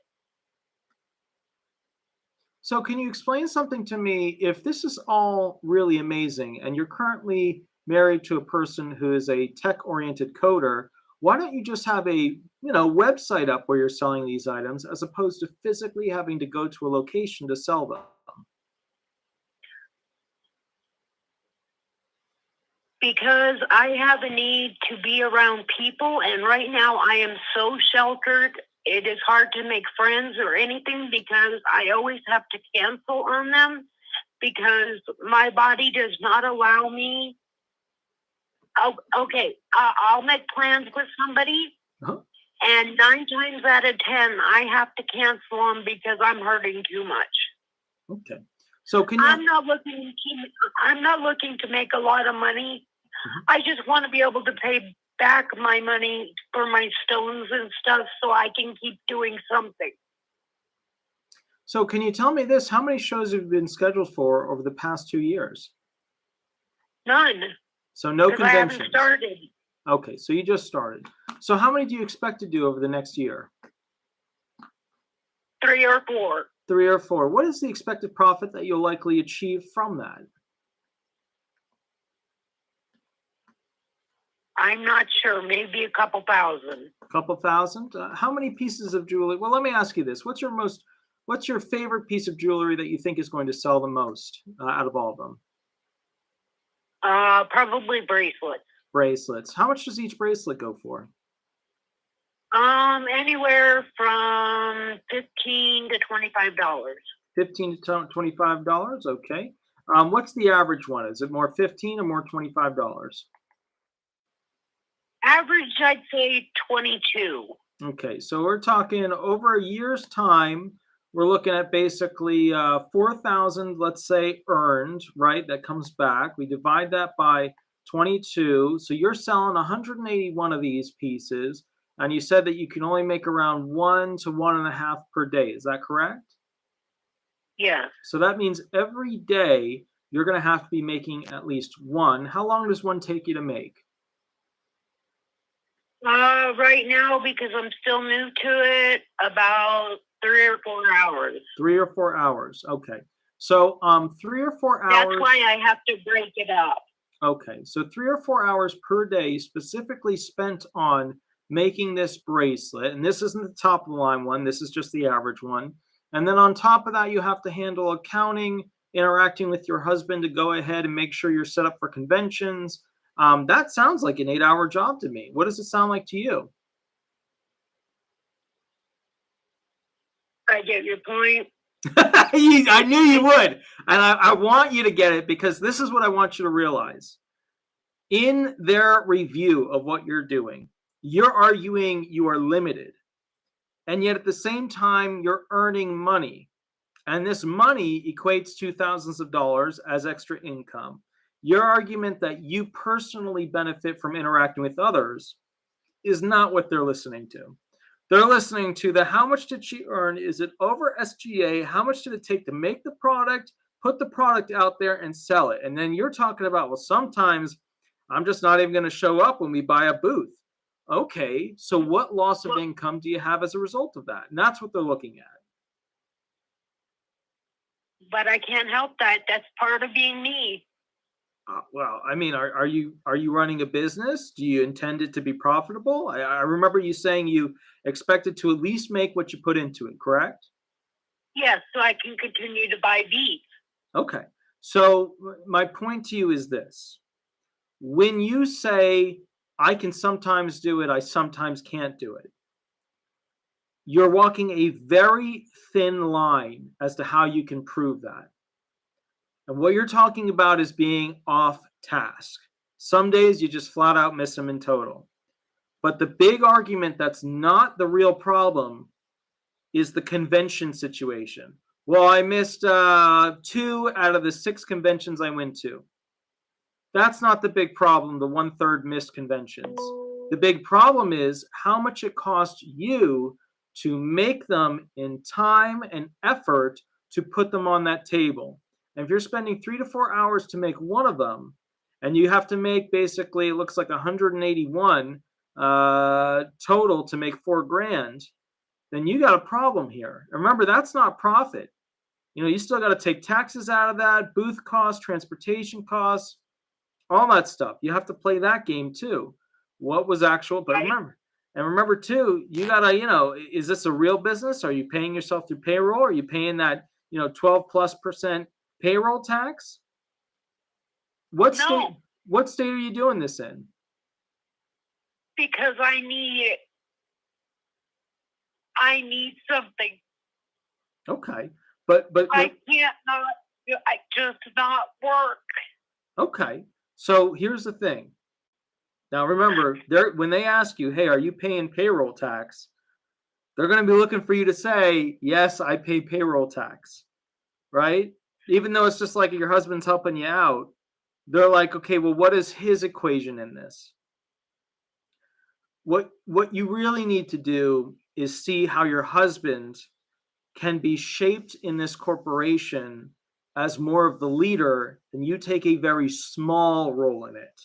So can you explain something to me? If this is all really amazing and you're currently married to a person who is a tech-oriented coder, why don't you just have a, website up where you're selling these items as opposed to physically having to go to a location to sell them? Because I have a need to be around people, and right now I am so sheltered. It is hard to make friends or anything because I always have to cancel on them because my body does not allow me. Okay, I'll make plans with somebody, Uh-huh. and 9 times out of 10, I have to cancel them because I'm hurting too much. Okay. So can you? I'm not looking to make a lot of money. I just want to be able to pay back my money for my stones and stuff so I can keep doing something. So can you tell me this? How many shows have you been scheduled for over the past 2 years? None. So no Because I haven't conventions. started. Okay, so you just started. So how many do you expect to do over the next year? 3 or 4. 3 or 4. What is the expected profit that you'll likely achieve from that? I'm not sure. Maybe a couple thousand. A couple thousand? How many pieces of jewelry? Well, let me ask you this. What's your favorite piece of jewelry that you think is going to sell the most out of all of them? Probably bracelets. Bracelets. How much does each bracelet go for? Anywhere from $15 to $25. $15 to $25. Okay. What's the average one? Is it more $15 or more $25? Average, I'd say 22. Okay, so we're talking over a year's time. We're looking at basically 4,000, let's say, earned, right? That comes back. We divide that by 22. So you're selling 181 of these pieces, and you said that you can only make around 1 to 1.5 per day. Is that correct? Yeah. So that means every day you're going to have to be making at least one. How long does one take you to make? Right now, because I'm still new to it, about 3 or 4 hours. 3 or 4 hours. Okay. So 3 or 4 hours. That's why I have to break it up. Okay. So 3 or 4 hours per day specifically spent on making this bracelet. And this isn't the top of the line one. This is just the average one. And then on top of that, you have to handle accounting, interacting with your husband to go ahead and make sure you're set up for conventions. That sounds like an 8-hour job to me. What does it sound like to you? I get your point. I knew you would. And I want you to get it because this is what I want you to realize. In their review of what you're doing, you're arguing you are limited. And yet at the same time, you're earning money. And this money equates to thousands of dollars as extra income. Your argument that you personally benefit from interacting with others is not what they're listening to. They're listening to the how much did she earn? Is it over SGA? How much did it take to make the product, put the product out there and sell it? And then you're talking about, well, sometimes I'm just not even going to show up when we buy a booth. Okay, so what loss of income do you have as a result of that? And that's what they're looking at. But I can't help that. That's part of being me. Well, I mean, are you running a business? Do you intend it to be profitable? I remember you saying you expected to at least make what you put into it, correct? Yes, so I can continue to buy beads. Okay. So my point to you is this. When you say, I can sometimes do it, I sometimes can't do it, you're walking a very thin line as to how you can prove that. And what you're talking about is being off task. Some days you just flat out miss them in total. But the big argument that's not the real problem is the convention situation. Well, I missed 2 out of the 6 conventions I went to. That's not the big problem, the 1/3 missed conventions. The big problem is how much it costs you to make them in time and effort to put them on that table. And if you're spending 3 to 4 hours to make one of them, and you have to make basically, it looks like 181 total to make $4,000, then you got a problem here. Remember, that's not profit. You still got to take taxes out of that, booth costs, transportation costs, all that stuff. You have to play that game too. What was actual? But remember too, you gotta, is this a real business? Are you paying yourself through payroll? Are you paying that, 12+% payroll tax? What state are you doing this in? Because I need something. Okay. But I just not work. Okay. So here's the thing. Now remember, when they ask you, hey, are you paying payroll tax? They're going to be looking for you to say, yes, I pay payroll tax, right? Even though it's just like your husband's helping you out, they're like, okay, well, what is his equation in this? What you really need to do is see how your husband can be shaped in this corporation as more of the leader, and you take a very small role in it.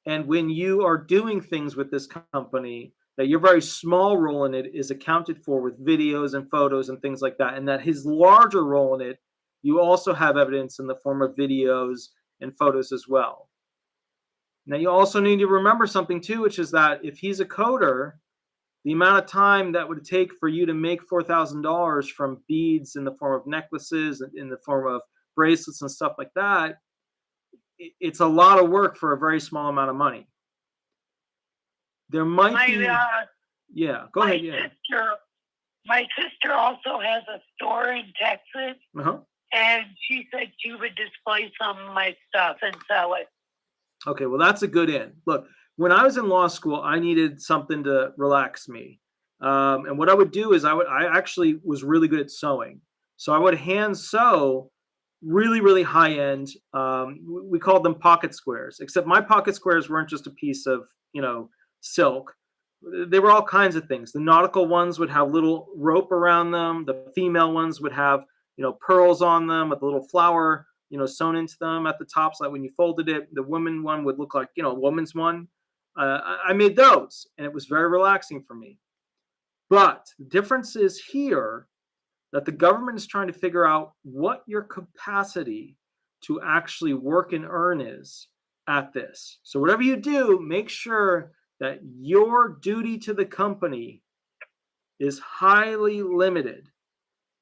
And when you are doing things with this company, that your very small role in it is accounted for with videos and photos and things like that, and that his larger role in it, you also have evidence in the form of videos and photos as well. Now, you also need to remember something too, which is that if he's a coder, the amount of time that would take for you to make $4,000 from beads in the form of necklaces, in the form of bracelets and stuff like that, it's a lot of work for a very small amount of money. There might be... Yeah, go ahead. My sister also has a store in Texas, and she said she would display some of my stuff and sell it. Okay, well, that's a good in. Look, when I was in law school, I needed something to relax me. And what I would do is I actually was really good at sewing. So I would hand sew really, really high end. We called them pocket squares, except my pocket squares weren't just a piece of, silk. They were all kinds of things. The nautical ones would have little rope around them. The female ones would have, pearls on them with a little flower, sewn into them at the top, so that when you folded it, the woman one would look like, a woman's one. I made those, and it was very relaxing for me. But the difference is here that the government is trying to figure out what your capacity to actually work and earn is at this. So whatever you do, make sure that your duty to the company is highly limited,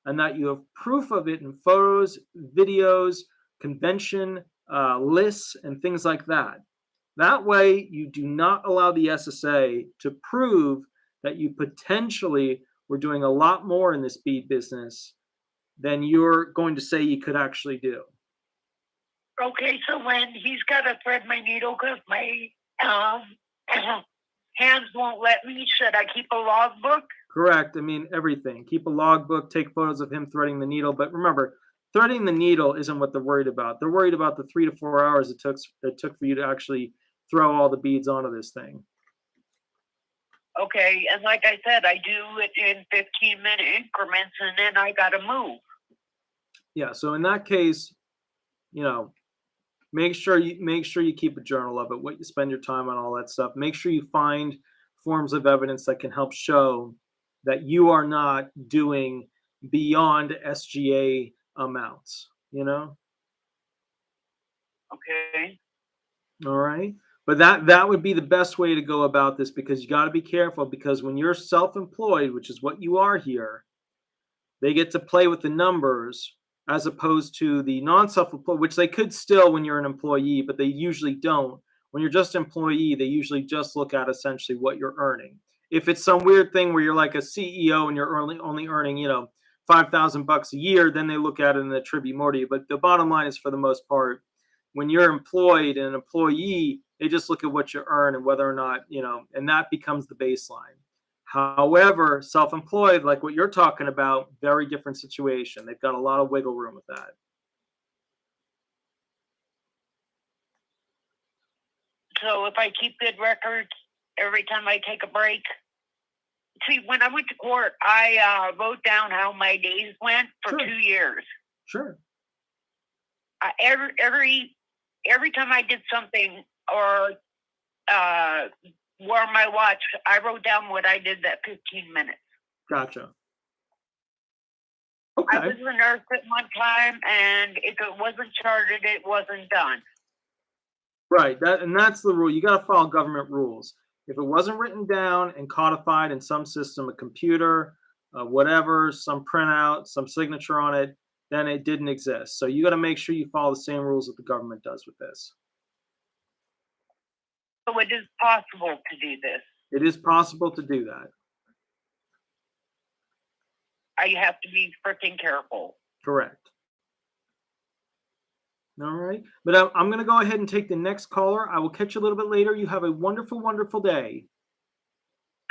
and that you have proof of it in photos, videos, convention lists, and things like that. That way, you do not allow the SSA to prove that you potentially were doing a lot more in this bead business than you're going to say you could actually do. Okay, so when he's got to thread my needle because my hands won't let me, should I keep a logbook? Correct. I mean, everything. Keep a logbook, take photos of him threading the needle. But remember, threading the needle isn't what they're worried about. They're worried about the 3 to 4 hours it took for you to actually throw all the beads onto this thing. Okay, and like I said, I do it in 15-minute increments, and then I got to move. Yeah, so in that case, make sure you keep a journal of it, what you spend your time on, all that stuff. Make sure you find forms of evidence that can help show that you are not doing beyond SGA amounts, Okay. All right. But that would be the best way to go about this, because you got to be careful, because when you're self-employed, which is what you are here, they get to play with the numbers as opposed to the non-self-employed, which they could still when you're an employee, but they usually don't. When you're just an employee, they usually just look at essentially what you're earning. If it's some weird thing where you're like a CEO and you're only earning, $5,000 a year, then they look at it and attribute more to you. But the bottom line is, for the most part, when you're employed and an employee, they just look at what you earn and whether or not, and that becomes the baseline. However, self-employed, like what you're talking about, very different situation. They've got a lot of wiggle room with that. So if I keep good records every time I take a break. See, when I went to court, I wrote down how my days went for 2 years. Sure. Every time I did something or wore my watch, I wrote down what I did that 15 minutes. Gotcha. Okay. I was a nurse at one time, and if it wasn't charted, it wasn't done. Right. That's the rule. You got to follow government rules. If it wasn't written down and codified in some system, a computer, whatever, some printout, some signature on it, then it didn't exist. So you got to make sure you follow the same rules that the government does with this. So it is possible to do this. It is possible to do that. I have to be freaking careful. Correct. All right. But I'm going to go ahead and take the next caller. I will catch you a little bit later. You have a wonderful, wonderful day.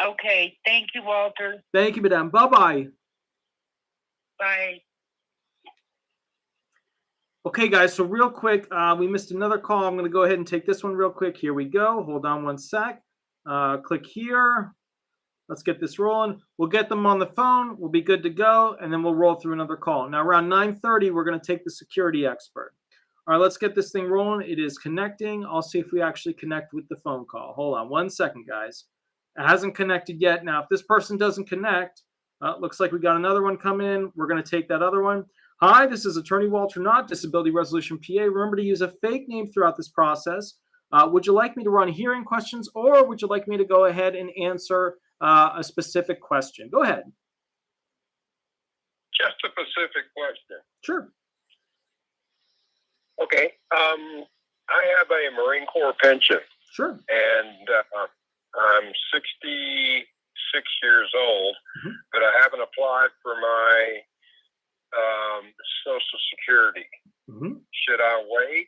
Okay. Thank you, Walter. Thank you, madam. Bye-bye. Bye. Okay, guys. So real quick, we missed another call. I'm going to go ahead and take this one real quick. Here we go. Hold on one sec. Click here. Let's get this rolling. We'll get them on the phone. We'll be good to go. And then we'll roll through another call. Now, around 9:30, we're going to take the security expert. All right, let's get this thing rolling. It is connecting. I'll see if we actually connect with the phone call. Hold on one second, guys. It hasn't connected yet. Now, if this person doesn't connect, looks like we got another one coming in. We're going to take that other one. Hi, this is Attorney Walter Hnot, Disability Resolution PA. Remember to use a fake name throughout this process. Would you like me to run hearing questions, or would you like me to go ahead and answer a specific question? Go ahead. Just a specific question. Sure. Okay. I have a Marine Corps pension. Sure. And I'm 66 years old, but I haven't applied for my Social Security. Should I wait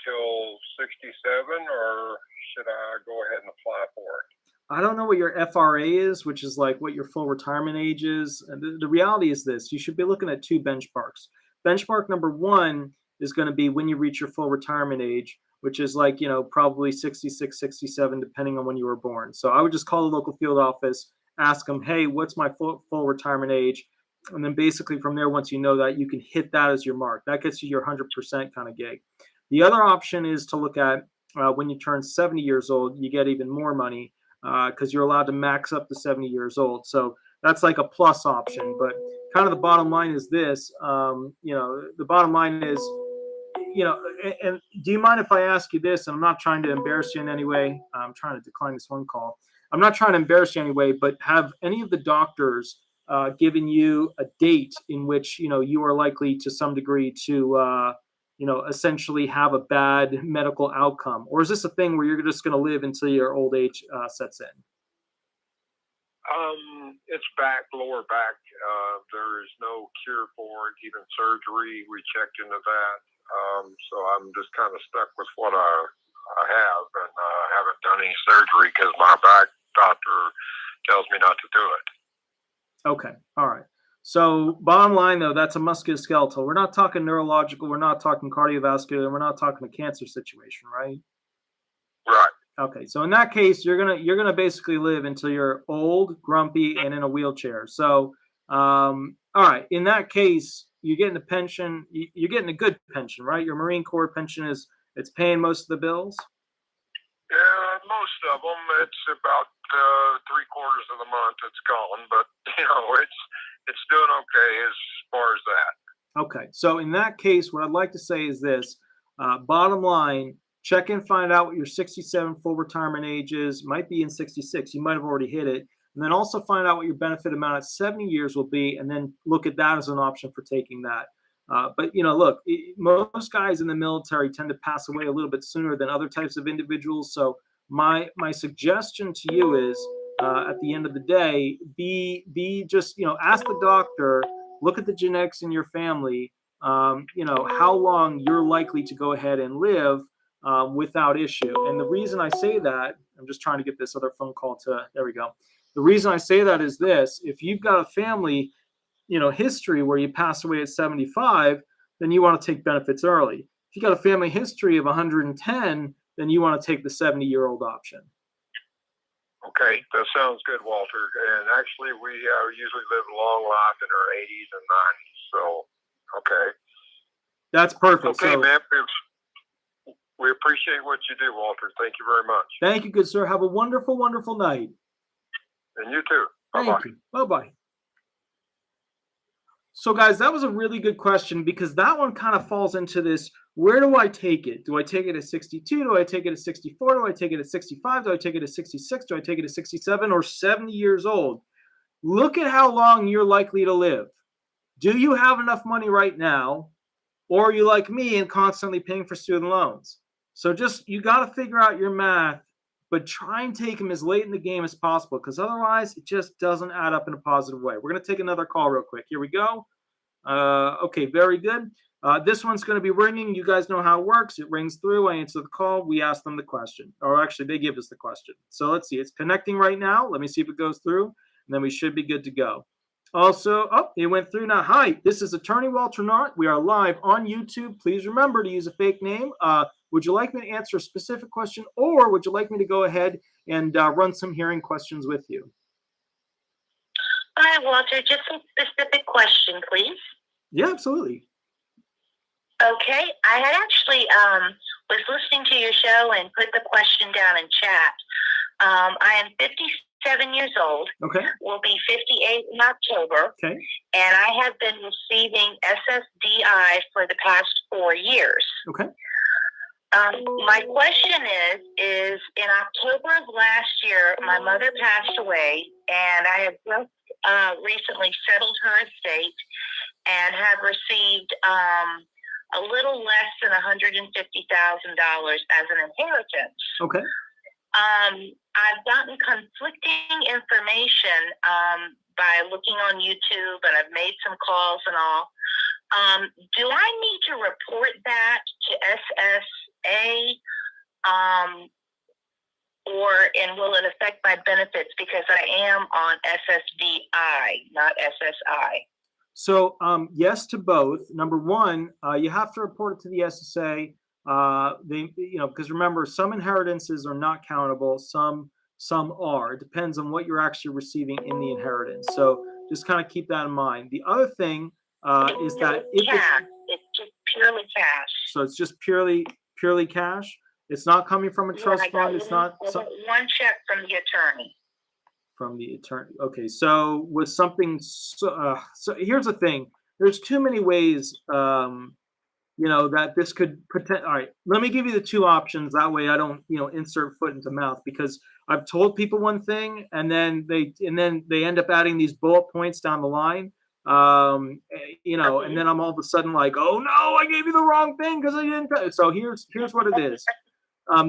till 67, or should I go ahead and apply for it? I don't know what your FRA is, which is like what your full retirement age is. And the reality is this: you should be looking at two benchmarks. Benchmark number one is going to be when you reach your full retirement age, which is like, probably 66, 67, depending on when you were born. So I would just call the local field office, ask them, hey, what's my full retirement age? And then basically from there, once you know that, you can hit that as your mark. That gets you your 100% kind of gig. The other option is to look at when you turn 70 years old, you get even more money because you're allowed to max up to 70 years old. So that's like a plus option. But kind of the bottom line is this, the bottom line is, and do you mind if I ask you this? And I'm not trying to embarrass you in any way. I'm trying to decline this one call. I'm not trying to embarrass you anyway, but have any of the doctors given you a date in which, you are likely to some degree to, essentially have a bad medical outcome? Or is this a thing where you're just going to live until your old age sets in? It's lower back. There is no cure for it, even surgery. We checked into that. So I'm just kind of stuck with what I have, and I haven't done any surgery because my back doctor tells me not to do it. Okay. All right. So bottom line, though, that's a musculoskeletal. We're not talking neurological. We're not talking cardiovascular. We're not talking a cancer situation, right? Right. Okay. So in that case, you're gonna basically live until you're old, grumpy, and in a wheelchair. So, all right. In that case, you're getting a pension. You're getting a good pension, right? Your Marine Corps pension it's paying most of the bills. Yeah, most of them. It's about 3/4 of the month it's gone, but it's doing okay as far as that. Okay, so in that case, what I'd like to say is this: bottom line, check and find out what your 67 full retirement age is. Might be in 66. You might have already hit it. And then also find out what your benefit amount at 70 years will be, and then look at that as an option for taking that. But look, most guys in the military tend to pass away a little bit sooner than other types of individuals. So my suggestion to you is, at the end of the day, be just ask the doctor, look at the genetics in your family, how long you're likely to go ahead and live without issue. And the reason I say that, I'm just trying to get this other phone call to, there we go. The reason I say that is this: if you've got a family history where you pass away at 75, then you want to take benefits early. If you got a family history of 110, then you want to take the 70-year-old option. Okay, that sounds good, Walter. And actually, we usually live a long life in our 80s and 90s. So, okay. That's perfect. Okay, so, man. We appreciate what you do, Walter. Thank you very much. Thank you, good sir. Have a wonderful, wonderful night. And you too. Bye-bye. Thank you. Bye-bye. So, guys, that was a really good question, because that one kind of falls into this: where do I take it? Do I take it at 62? Do I take it at 64? Do I take it at 65? Do I take it at 66? Do I take it at 67 or 70 years old? Look at how long you're likely to live. Do you have enough money right now, or are you like me and constantly paying for student loans? So you got to figure out your math, but try and take them as late in the game as possible, because otherwise it just doesn't add up in a positive way. We're going to take another call real quick. Here we go. Okay, very good. This one's going to be ringing. You guys know how it works. It rings through. I answer the call. We ask them the question. Or actually, they give us the question. So let's see. It's connecting right now. Let me see if it goes through, and then we should be good to go. Also, it went through now. Hi, this is Attorney Walter Hnot. We are live on YouTube. Please remember to use a fake name. Would you like me to answer a specific question, or would you like me to go ahead and run some hearing questions with you? Hi, Walter. Just a specific question, please. Yeah, absolutely. Okay. I had actually was listening to your show and put the question down in chat. I am 57 years old. Okay. Will be 58 in October. Okay. And I have been receiving SSDI for the past 4 years. Okay. My question is in October of last year, my mother passed away, and I have just recently settled her estate and have received a little less than $150,000 as an inheritance. Okay. I've gotten conflicting information by looking on YouTube, and I've made some calls and all. Do I need to report that to SSA, and will it affect my benefits, because I am on SSDI, not SSI? So yes to both. Number one, you have to report it to the SSA. Because remember, some inheritances are not countable, some are. It depends on what you're actually receiving in the inheritance. So just kind of keep that in mind. The other thing is that it's just purely cash. So it's just purely cash. It's not coming from a trust fund. It's not one check from the attorney. From the attorney. Okay, so with something, so here's the thing. There's too many ways, that this could pretend. All right, let me give you the two options. That way, I don't, insert foot into mouth, because I've told people one thing, and then they end up adding these bullet points down the line. And then I'm all of a sudden like, oh no, I gave you the wrong thing because I didn't. So here's what it is.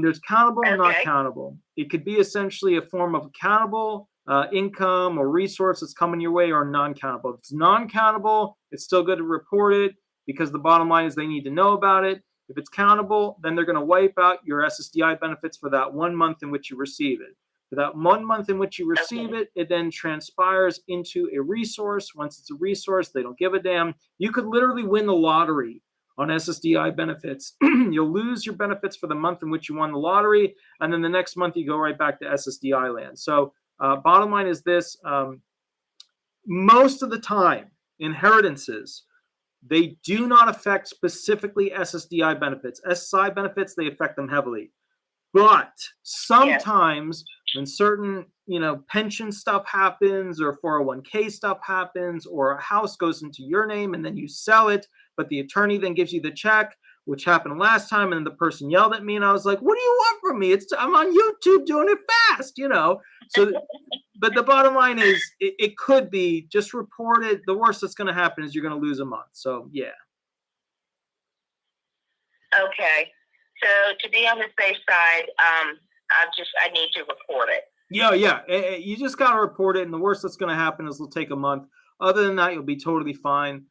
There's countable and not countable. It could be essentially a form of countable income or resource that's coming your way, or non-countable. If it's non-countable, it's still good to report it, because the bottom line is they need to know about it. If it's countable, then they're going to wipe out your SSDI benefits for that 1 month in which you receive it. For that 1 month in which you receive it, it then transpires into a resource. Once it's a resource, they don't give a damn. You could literally win the lottery on SSDI benefits. You'll lose your benefits for the month in which you won the lottery, and then the next month you go right back to SSDI land. So bottom line is this: most of the time, inheritances, they do not affect specifically SSDI benefits. SSI benefits, they affect them heavily. But sometimes when certain, pension stuff happens, or 401k stuff happens, or a house goes into your name and then you sell it, but the attorney then gives you the check, which happened last time, and the person yelled at me, and I was like, what do you want from me? I'm on YouTube doing it fast, So, but the bottom line is, it could be, just report it. The worst that's going to happen is you're going to lose a month. So, yeah. Okay. So to be on the safe side, I need to report it. Yeah. You just got to report it, and the worst that's going to happen is it'll take a month. Other than that, you'll be totally fine.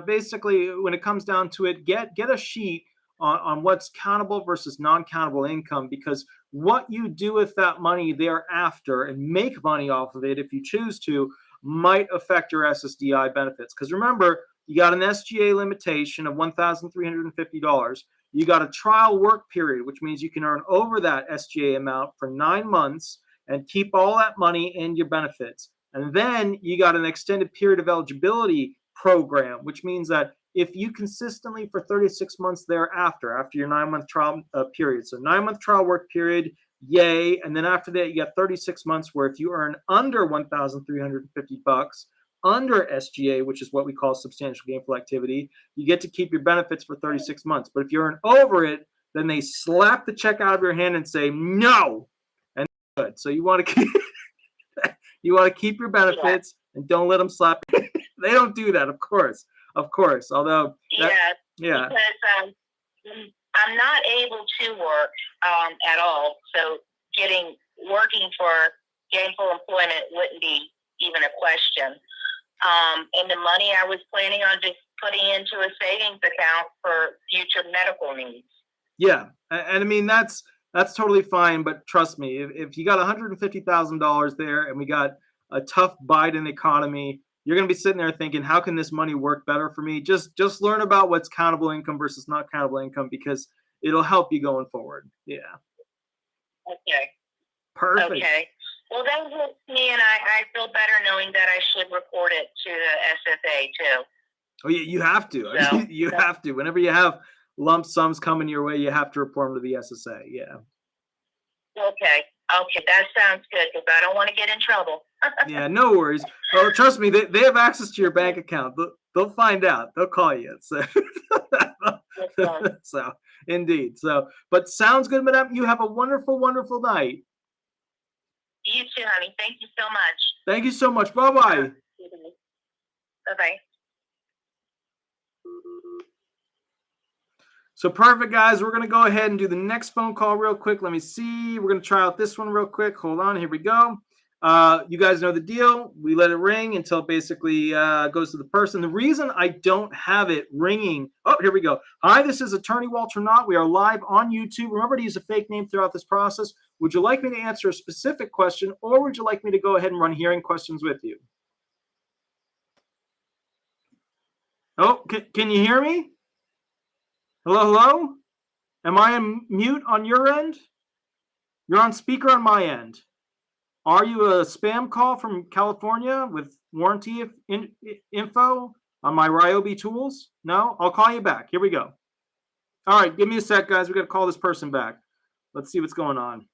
Basically, when it comes down to it, get a sheet on what's countable versus non-countable income, because what you do with that money thereafter and make money off of it, if you choose to, might affect your SSDI benefits. Because remember, you got an SGA limitation of $1,350. You got a trial work period, which means you can earn over that SGA amount for 9 months and keep all that money in your benefits. And then you got an extended period of eligibility program, which means that if you consistently for 36 months thereafter, after your 9-month trial period, so 9-month trial work period, yay. And then after that, you got 36 months where if you earn under $1,350, under SGA, which is what we call substantial gainful activity, you get to keep your benefits for 36 months. But if you earn over it, then they slap the check out of your hand and say no. And good. So you want to keep keep your benefits and don't let them slap. They don't do that, of course. Although because I'm not able to work at all, so working for gainful employment wouldn't be even a question. And the money I was planning on just putting into a savings account for future medical needs. Yeah, and I mean that's totally fine. But trust me, if you got $150,000 there, and we got a tough Biden economy, you're going to be sitting there thinking, how can this money work better for me? Just learn about what's countable income versus not countable income, because it'll help you going forward. Yeah. Okay. Perfect. Okay. Well, that helps me, and I feel better knowing that I should report it to the SSA too. Oh, you have to. So, you have to. Whenever you have lump sums coming your way, you have to report them to the SSA. Yeah. Okay, that sounds good, because I don't want to get in trouble. Yeah, no worries. Oh, trust me, they have access to your bank account. They'll find out. They'll call you. So indeed. So, but sounds good, madam. You have a wonderful, wonderful night. You too, honey. Thank you so much. Thank you so much. Bye-bye. Bye-bye. So perfect, guys. We're going to go ahead and do the next phone call real quick. Let me see. We're going to try out this one real quick. Hold on. Here we go. You guys know the deal. We let it ring until it basically goes to the person. The reason I don't have it ringing. Oh, here we go. Hi, this is Attorney Walter Hnot. We are live on YouTube. Remember to use a fake name throughout this process. Would you like me to answer a specific question, or would you like me to go ahead and run hearing questions with you? Oh, can you hear me? Hello? Am I on mute on your end? You're on speaker on my end. Are you a spam call from California with warranty info on my Ryobi tools? No? I'll call you back. Here we go. All right, give me a sec, guys. We got to call this person back. Let's see what's going on.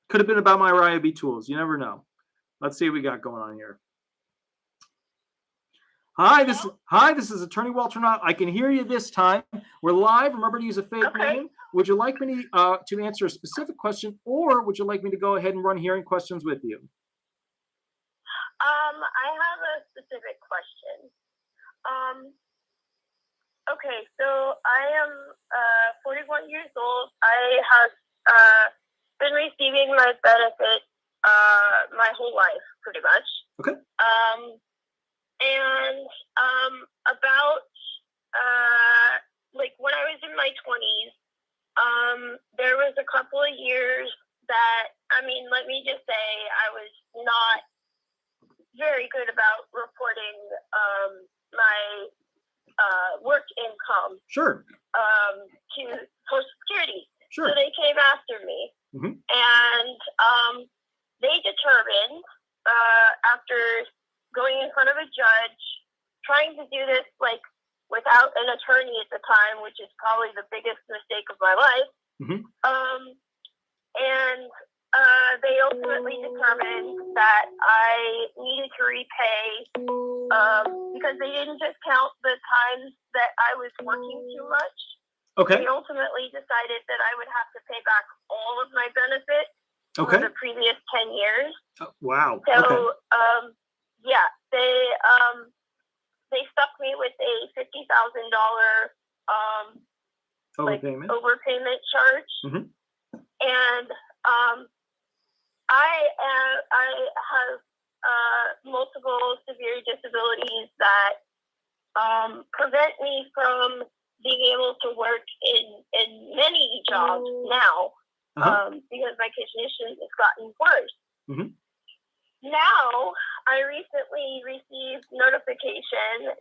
Could have been about my Ryobi tools. You never know. Let's see what we got going on here. Hi, this is Attorney Walter Hnot. I can hear you this time. We're live. Remember to use a fake name. Would you like me to answer a specific question, or would you like me to go ahead and run hearing questions with you? I have a specific question. Okay, so I am 41 years old. I have been receiving my benefit my whole life, pretty much. Okay. And about like when I was in my 20s, there was a couple of years that, I mean, let me just say I was not very good about reporting my work income Sure. to Social Security. Sure. So they came after me. Mm-hmm. And they determined, after going in front of a judge, trying to do this like without an attorney at the time, which is probably the biggest mistake of my life. Mm-hmm. And they ultimately determined that I needed to repay because they didn't just count the times that I was working too much. Okay. They ultimately decided that I would have to pay back all of my benefit for the previous 10 years. Oh, wow. So, okay. Yeah, they stuck me with a $50,000 Overpayment. overpayment charge. Mhm. And I have multiple severe disabilities that prevent me from being able to work in many jobs now because my condition has gotten worse. Mhm. Now, I recently received notification.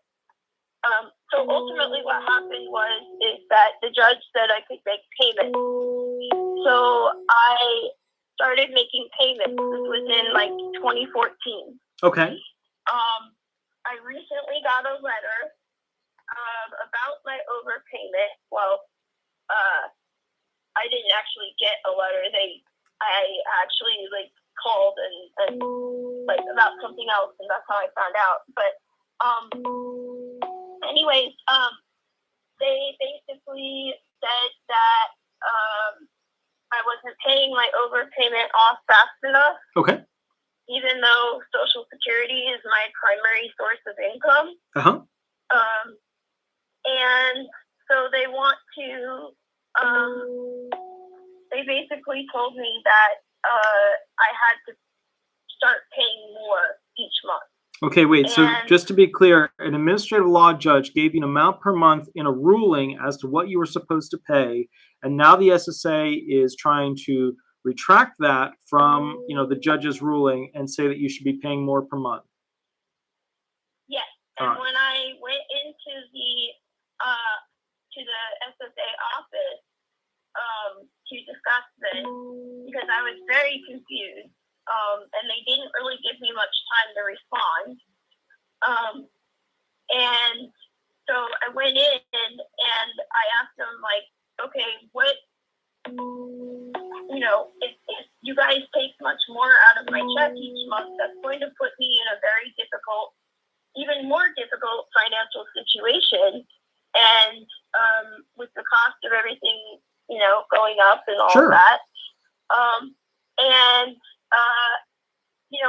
So ultimately what happened is that the judge said I could make payments. So I started making payments. This was in like 2014. Okay. I recently got a letter about my overpayment. Well, I didn't actually get a letter. I actually like called and like about something else, and that's how I found out. But anyways, they basically said that I wasn't paying my overpayment off fast enough. Okay. Even though Social Security is my primary source of income. And so they want to, they basically told me that I had to start paying more each month. Okay, wait. So just to be clear, an administrative law judge gave you an amount per month in a ruling as to what you were supposed to pay, and now the SSA is trying to retract that from, the judge's ruling and say that you should be paying more per month. Yes, and when I went into the SSA office to discuss this, because I was very confused. And they didn't really give me much time to respond. And so I went in and I asked them, like, okay, what, if you guys take much more out of my check each month, that's going to put me in a very difficult, even more difficult financial situation. And with the cost of everything, going up and all that.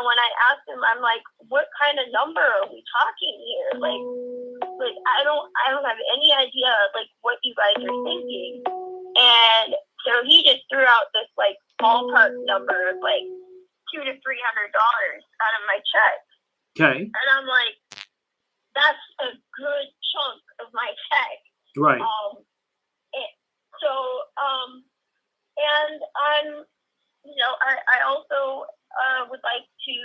When I asked him, I'm like, what kind of number are we talking here? Like I don't have any idea like what you guys are thinking. And so he just threw out this like ballpark number of like $200 to $300 out of my check. Okay. And I'm like, that's a good chunk of my check. Right. And I'm, I also would like to,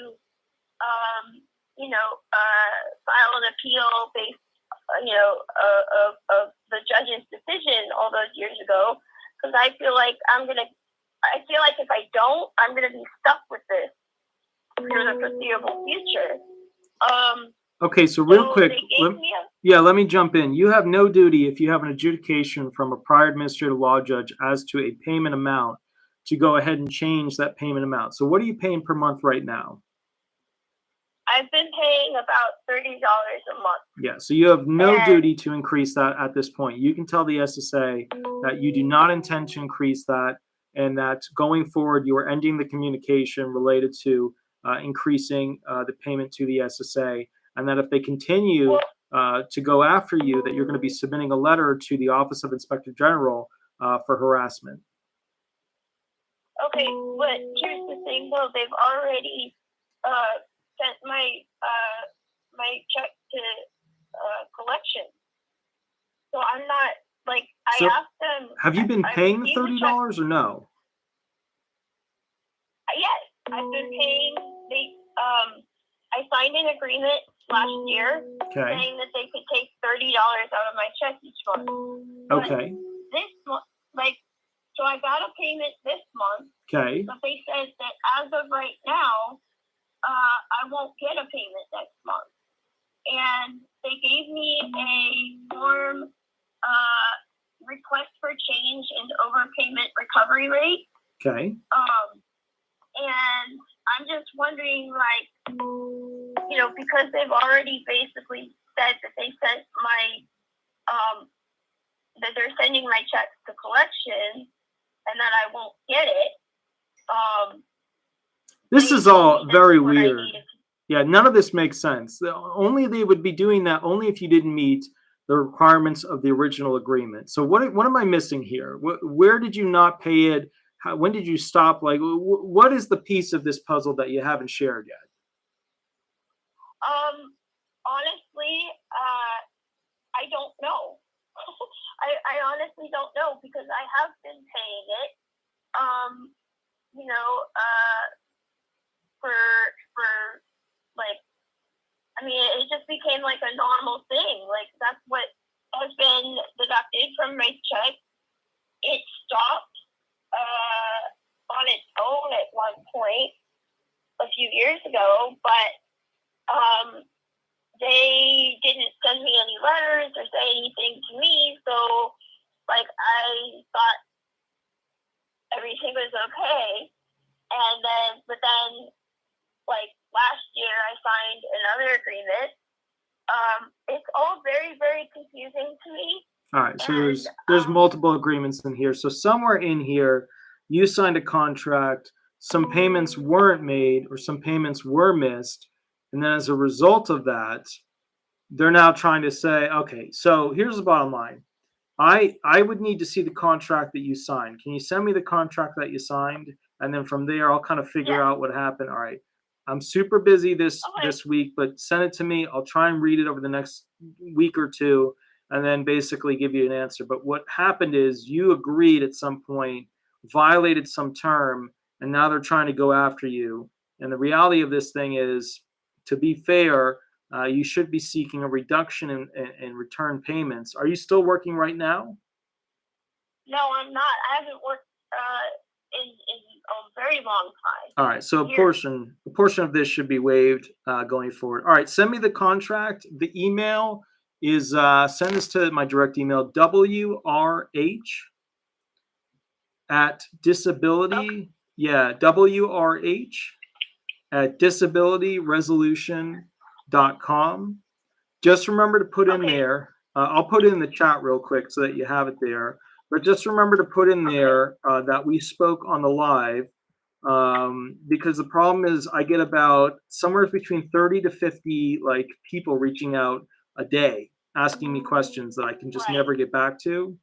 file an appeal based, of the judge's decision all those years ago, because I feel like if I don't, I'm gonna be stuck with this for the foreseeable future. Okay, so real quick, let me jump in. You have no duty, if you have an adjudication from a prior administrative law judge as to a payment amount, to go ahead and change that payment amount. So what are you paying per month right now? I've been paying about $30 a month. Yeah, so you have no duty to increase that at this point. You can tell the SSA that you do not intend to increase that, and that going forward, you are ending the communication related to increasing the payment to the SSA, and that if they continue to go after you, that you're going to be submitting a letter to the Office of Inspector General for harassment. Okay, but here's the thing, though. They've already sent my check to collection. So I'm not, like, I asked them. Have you been paying the $30 or no? Yes, I've been paying. I signed an agreement last year saying that they could take $30 out of my check each month. Okay. But this month, so I got a payment this month. Okay. But they said that as of right now, I won't get a payment next month. And they gave me a form, request for change in overpayment recovery rate. Okay. And I'm just wondering, because they've already basically said that they sent that they're sending my checks to collection, and that I won't get it. This is all very weird. Yeah, none of this makes sense. Only they would be doing that only if you didn't meet the requirements of the original agreement. So what am I missing here? Where did you not pay it? When did you stop? Like, what is the piece of this puzzle that you haven't shared yet? Honestly, I don't know. I honestly don't know because I have been paying it. You know, for like, I mean, it just became like a normal thing. Like, that's what has been deducted from my check. It stopped on its own at one point a few years ago, but they didn't send me any letters or say anything to me. So, like, I thought everything was okay. But then, like, last year I signed another agreement. It's all very, very confusing to me. All right, so there's multiple agreements in here. So somewhere in here, you signed a contract, some payments weren't made or some payments were missed, and then as a result of that, they're now trying to say, okay, so here's the bottom line. I would need to see the contract that you signed. Can you send me the contract that you signed? And then from there, I'll kind of figure out what happened. All right, I'm super busy this week, but send it to me. I'll try and read it over the next week or two, and then basically give you an answer. But what happened is you agreed at some point, violated some term, and now they're trying to go after you. And the reality of this thing is, to be fair, you should be seeking a reduction in return payments. Are you still working right now? No, I'm not. I haven't worked in a very long time. All right, so a portion of this should be waived going forward. All right, send me the contract. The email is send this to my direct email, WRH at disability. Yeah, WRH at disabilityresolution.com. Just remember to put in there, I'll put it in the chat real quick so that you have it there, but just remember to put in there that we spoke on the live, because the problem is I get about somewhere between 30 to 50 like people reaching out a day asking me questions that I can just never get back to.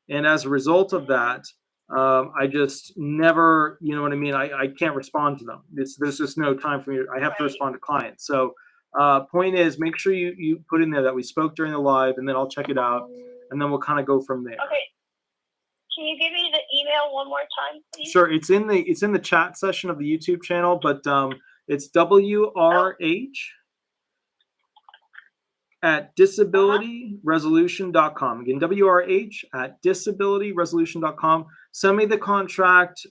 And as a result of that, I just never, you know what I mean? I can't respond to them. There's just no time for me. I have to respond to clients. So point is, make sure you put in there that we spoke during the live, and then I'll check it out, and then we'll kind of go from there. Okay. Can you give me the email one more time, please? Sure. It's in the chat session of the YouTube channel, but it's WRH at disabilityresolution.com. Again, WRH at disabilityresolution.com. Send me the contract.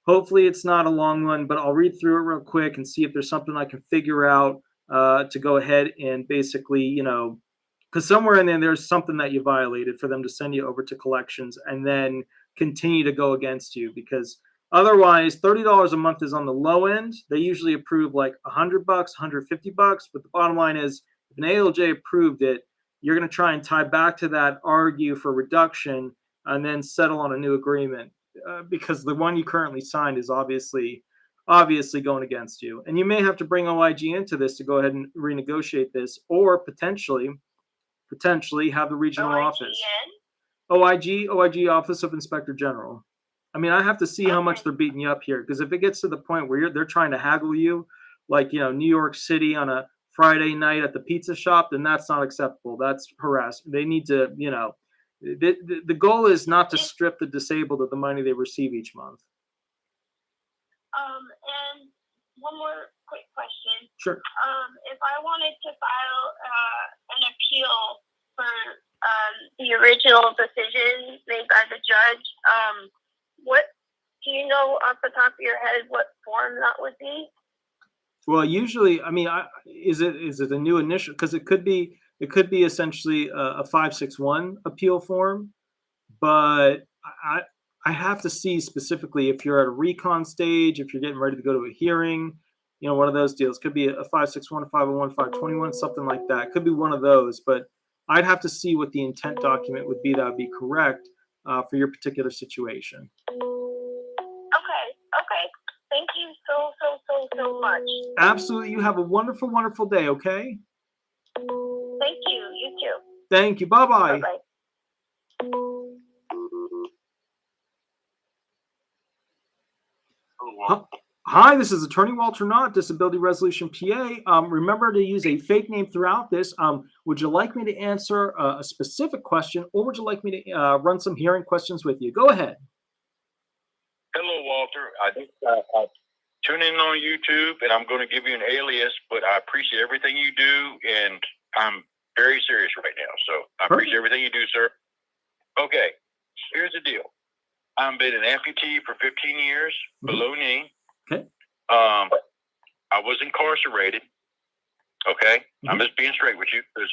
Hopefully it's not a long one, but I'll read through it real quick and see if there's something I can figure out to go ahead and basically, you know, because somewhere in there's something that you violated for them to send you over to collections and then continue to go against you, because otherwise $30 a month is on the low end. They usually approve like $100, $150, but the bottom line is, if an ALJ approved it, you're going to try and tie back to that, argue for reduction, and then settle on a new agreement because the one you currently signed is obviously going against you. And you may have to bring OIG into this to go ahead and renegotiate this, or potentially have the regional office. OIG, Office of Inspector General. I mean, I have to see how much they're beating you up here, because if it gets to the point where they're trying to haggle you, like, you know, New York City on a Friday night at the pizza shop, then that's not acceptable. That's harassment. They need to, you know, the goal is not to strip the disabled of the money they receive each month. And one more quick question. Sure. If I wanted to file an appeal for the original decision made by the judge, what do you know off the top of your head what form that would be? Well, usually, I mean, is it a new initial? Because it could be essentially a 561 appeal form, but I have to see specifically if you're at a recon stage, if you're getting ready to go to a hearing, you know, one of those deals. Could be a 561, 501, 521, something like that. Could be one of those, but I'd have to see what the intent document would be that would be correct for your particular situation. Okay. Thank you so much. Absolutely. You have a wonderful, wonderful day, okay? Thank you. You too. Thank you. Bye-bye. Bye-bye. Hi, this is Attorney Walter Hnot, Disability Resolution PA. Remember to use a fake name throughout this. Would you like me to answer a specific question, or would you like me to run some hearing questions with you? Go ahead. Hello, Walter. I tune in on YouTube, and I'm going to give you an alias, but I appreciate everything you do, and I'm very serious right now. So I appreciate everything you do, sir. Okay, here's the deal. I've been an amputee for 15 years, below knee. Okay. I was incarcerated. Okay. I'm just being straight with you because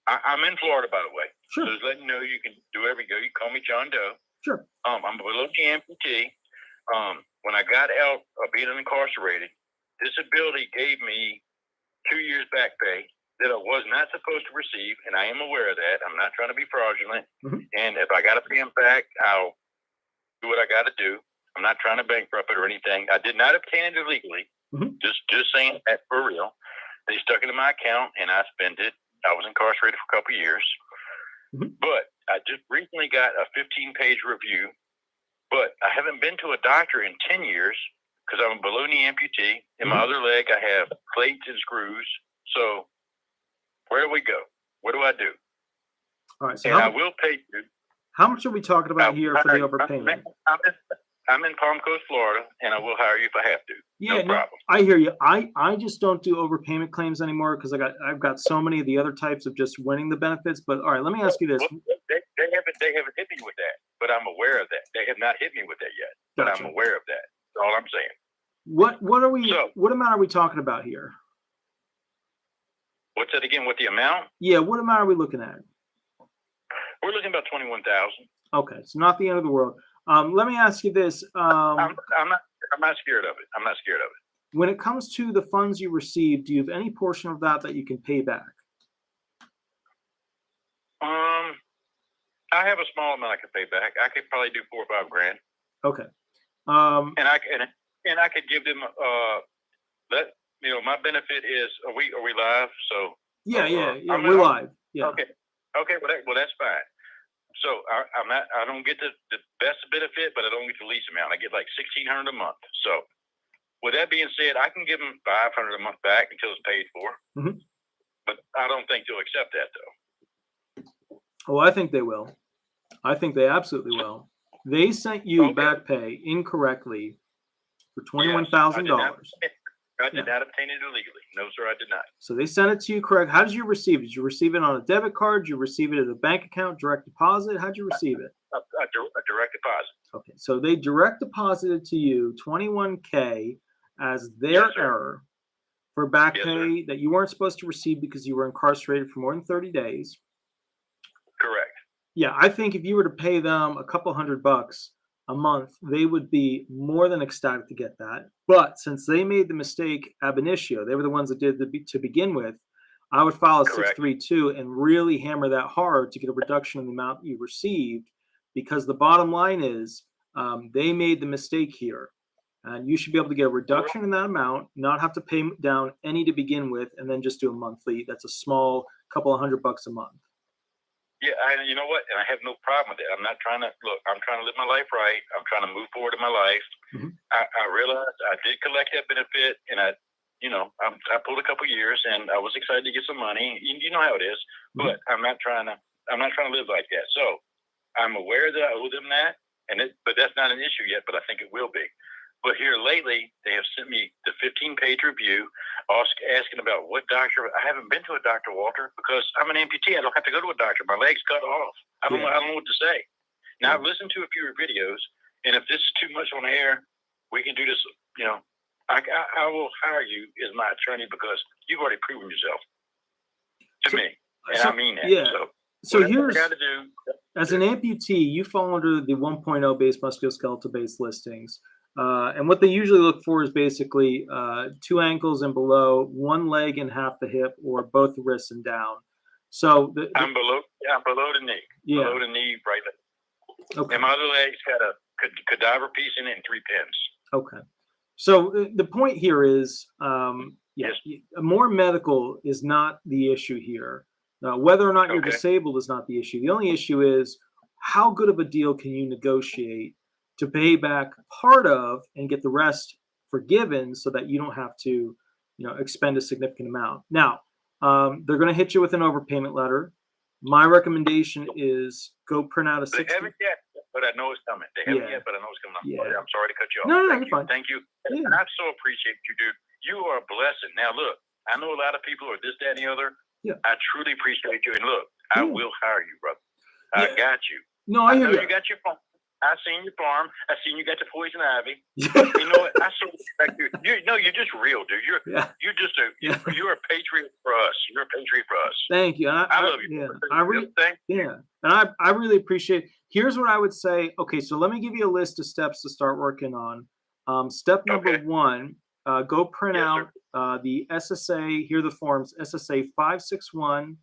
I'm in Florida, by the way. Sure. So just letting you know you can do wherever you go. You can call me John Doe. Sure. I'm a below knee amputee. When I got out of being incarcerated, disability gave me 2 years back pay that I was not supposed to receive, and I am aware of that. I'm not trying to be fraudulent. And if I got to pay them back, I'll do what I got to do. I'm not trying to bankrupt it or anything. I did not obtain it illegally. Just saying that for real. They stuck it in my account, and I spent it. I was incarcerated for a couple of years. But I just recently got a 15-page review. But I haven't been to a doctor in 10 years because I'm a below knee amputee. In my other leg, I have plates and screws. So where do we go? What do I do? All right. So I will pay you. How much are we talking about here for the overpayment? I'm in Palm Coast, Florida, and I will hire you if I have to. Yeah, no problem. I hear you. I just don't do overpayment claims anymore because I've got so many of the other types of just winning the benefits. But all right, let me ask you this. Well, they haven't hit me with that, but I'm aware of that. They have not hit me with that yet, but Gotcha. I'm aware of that. That's all I'm saying. What amount are we talking about here? What's that again? What the amount? Yeah, what amount are we looking at? We're looking about $21,000. Okay, so not the end of the world. Let me ask you this. I'm not scared of it. I'm not scared of it. When it comes to the funds you receive, do you have any portion of that you can pay back? I have a small amount I can pay back. I could probably do $4 or $5 grand. Okay. And I could give them my benefit is are we live? So yeah, we're live. Yeah. Okay. Well, that's fine. So I don't get the best benefit, but I don't get the least amount. I get like $1,600 a month. So with that being said, I can give them $500 a month back until it's paid for. But I don't think they'll accept that though. Oh, I think they will. I think they absolutely will. They sent you back pay incorrectly for $21,000. I did not obtain it illegally. No, sir, I did not. So they sent it to you correct. How did you receive it? Did you receive it on a debit card? Did you receive it at a bank account, direct deposit? How did you receive it? A direct deposit. Okay, so they direct deposited to you $21K as their error for back pay that you weren't supposed to receive because you were incarcerated for more than 30 days. Correct. Yeah, I think if you were to pay them a couple $100 a month, they would be more than ecstatic to get that. But since they made the mistake ab initio, they were the ones that did to begin with, I would file a 632 and really hammer that hard to get a reduction in the amount you received, because the bottom line is they made the mistake here. And you should be able to get a reduction in that amount, not have to pay down any to begin with, and then just do a monthly. That's a small couple of $100 a month. Yeah, you know what? And I have no problem with that. I'm not trying to I'm trying to live my life right. I'm trying to move forward in my life. I realized I did collect that benefit, and I pulled a couple years, and I was excited to get some money. You know how it is, but I'm not trying to live like that. So I'm aware that I owe them that, but that's not an issue yet. But I think it will be. But here lately, they have sent me the 15-page review, asking about what doctor. I haven't been to a doctor, Walter, because I'm an amputee. I don't have to go to a doctor. My leg's cut off. I don't know what to say. Now, I've listened to a few videos, and if this is too much on the air, we can do this. I will hire you as my attorney because you've already proven yourself to me, and I mean that. Yeah. So here's, got to do. As an amputee, you fall under the 1.0 base musculoskeletal base listings. And what they usually look for is basically 2 ankles and below, 1 leg and half the hip, or both the wrists and down. So I'm below the knee. Yeah. Below the knee, right leg. Okay. And my other leg's got a cadaver piece in it and 3 pins. Okay. So the point here is, Yes. more medical is not the issue here. Now, whether or not you're Okay. disabled is not the issue. The only issue is how good of a deal can you negotiate to pay back part of and get the rest forgiven so that you don't have to, expend a significant amount. Now, they're going to hit you with an overpayment letter. My recommendation is go print out a They 60. haven't yet, but I know it's coming. They haven't Yeah. yet, but I know it's coming. Yeah. I'm sorry to cut you off. No, Thank you're you. fine. Thank you. Yeah. And I so appreciate you, dude. You are a blessing. Now, look, I know a lot of people are this, that, and the other. Yeah. I truly appreciate you. And look, I Yeah. will hire you, brother. I Yeah. got you. No, I hear know you. you got your farm. I seen your farm. I seen you got the poison ivy. You know what? I so respect you. You're just real, dude. You're just you're a patriot for us. You're a patriot for us. Thank you. And I love you. Yeah, Thank you. yeah. And I really appreciate. Here's what I would say. Okay, so let me give you a list of steps to start working on. Step number Okay. 1, go print Yes, out the SSA. Here are the forms: SSA 561,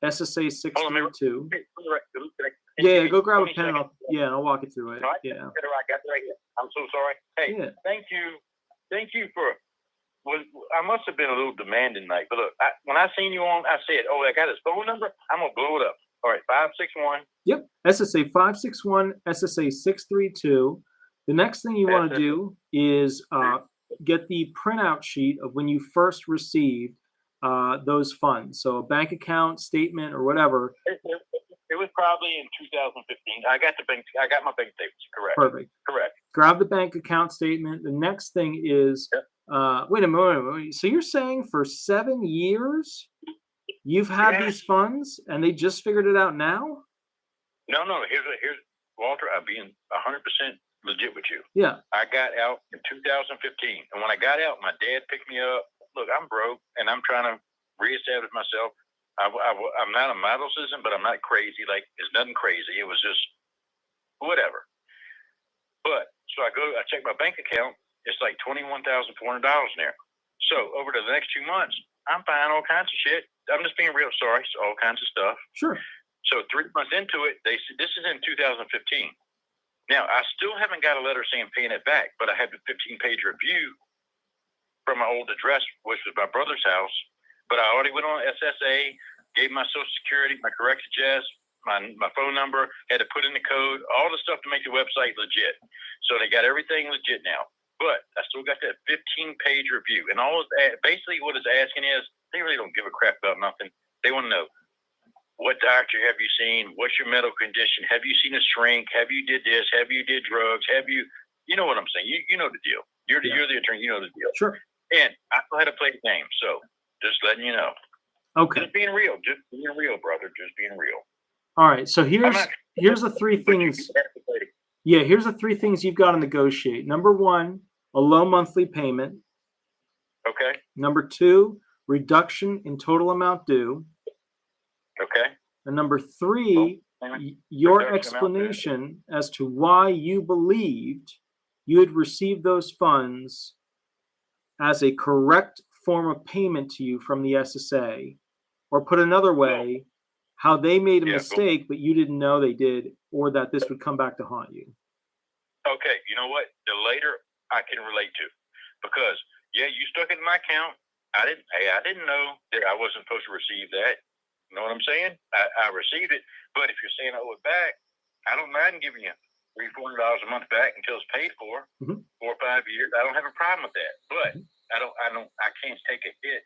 SSA 632. Yeah, go grab a pen. And I'll walk you through it. No, I Yeah. got it right here. I'm so sorry. Hey, Yeah. thank you for. I must have been a little demanding tonight, but look, when I seen you on, I said, "Oh, I got his phone number. I'm gonna blow it up." All right, 561. Yep. SSA 561, SSA 632. The next thing you want to do is get the printout sheet of when you first received those funds. So a bank account statement or whatever. It was probably in 2015. I got my bank statements. Correct. Perfect. Correct. Grab the bank account statement. The next thing is, wait a minute. So you're saying for 7 years you've had these funds and they just figured it out now? No. Here's Walter. I'm being 100% legit with you. Yeah. I got out in 2015, and when I got out, my dad picked me up. Look, I'm broke, and I'm trying to reestablish myself. I'm not a model citizen, but I'm not crazy. Like, it's nothing crazy. It was just whatever. But so I check my bank account. It's like $21,400 in there. So over the next 2 months, I'm buying all kinds of shit. I'm just being real sorry. So all kinds of stuff. Sure. So 3 months into it, they said this is in 2015. Now I still haven't got a letter saying paying it back, but I have the 15-page review from my old address, which was my brother's house. But I already went on SSA, gave my Social Security, my correct address, my phone number, had to put in the code, all the stuff to make the website legit. So they got everything legit now. But I still got that 15-page review. And basically what it's asking is, they really don't give a crap about nothing. They want to know, what doctor have you seen? What's your medical condition? Have you seen a shrink? Have you did this? Have you did drugs? You know what I'm saying? You know the deal. You're the attorney. You know the deal. Sure. And I still had to play the game. So just letting you know. Okay. Just being real, brother. Just being real. All right. So here's the 3 things. Yeah, here's the 3 things you've got to negotiate. Number 1, a low monthly payment. Okay. Number 2, reduction in total amount due. Okay. And number 3, your explanation as to why you believed you had received those funds as a correct form of payment to you from the SSA, or put another way, how they made a mistake, but you didn't know they did, or that this would come back to haunt you. Okay, you know what? The later I can relate to, because you stuck it in my account. I didn't know that I wasn't supposed to receive that. You know what I'm saying? I received it, but if you're saying I owe it back, I don't mind giving you $300-400 a month back until it's paid for 4 or 5 years. I don't have a problem with that, but I can't take a hit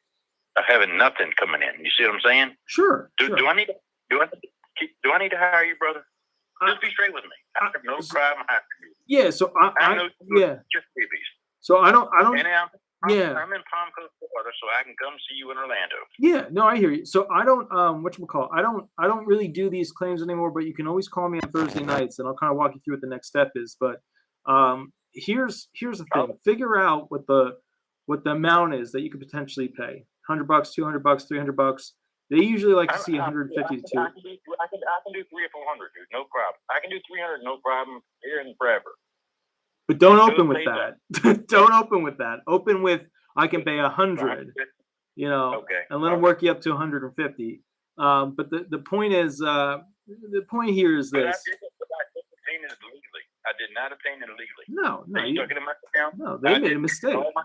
of having nothing coming in. You see what I'm saying? Sure. Do I need to hire you, brother? Just be straight with me. I have no problem hiring you. Yeah. So I know just babies. So I don't. And I'm in Palm Coast, Florida, so I can come see you in Orlando. Yeah, no, I hear you. So I don't, I don't really do these claims anymore, but you can always call me on Thursday nights and I'll kind of walk you through what the next step is. But here's the thing. Figure out what the amount is that you could potentially pay. $100, $200, $300. They usually like to see 150 to 200. I can do 300 or 400, dude. No problem. I can do 300, no problem, here and forever. But don't open with that. Don't open with that. Open with, I can pay 100, and let them work you up to 150. But the point is, the point here is this. I did not obtain it illegally. No. They took it in my account. No, they made a mistake. All my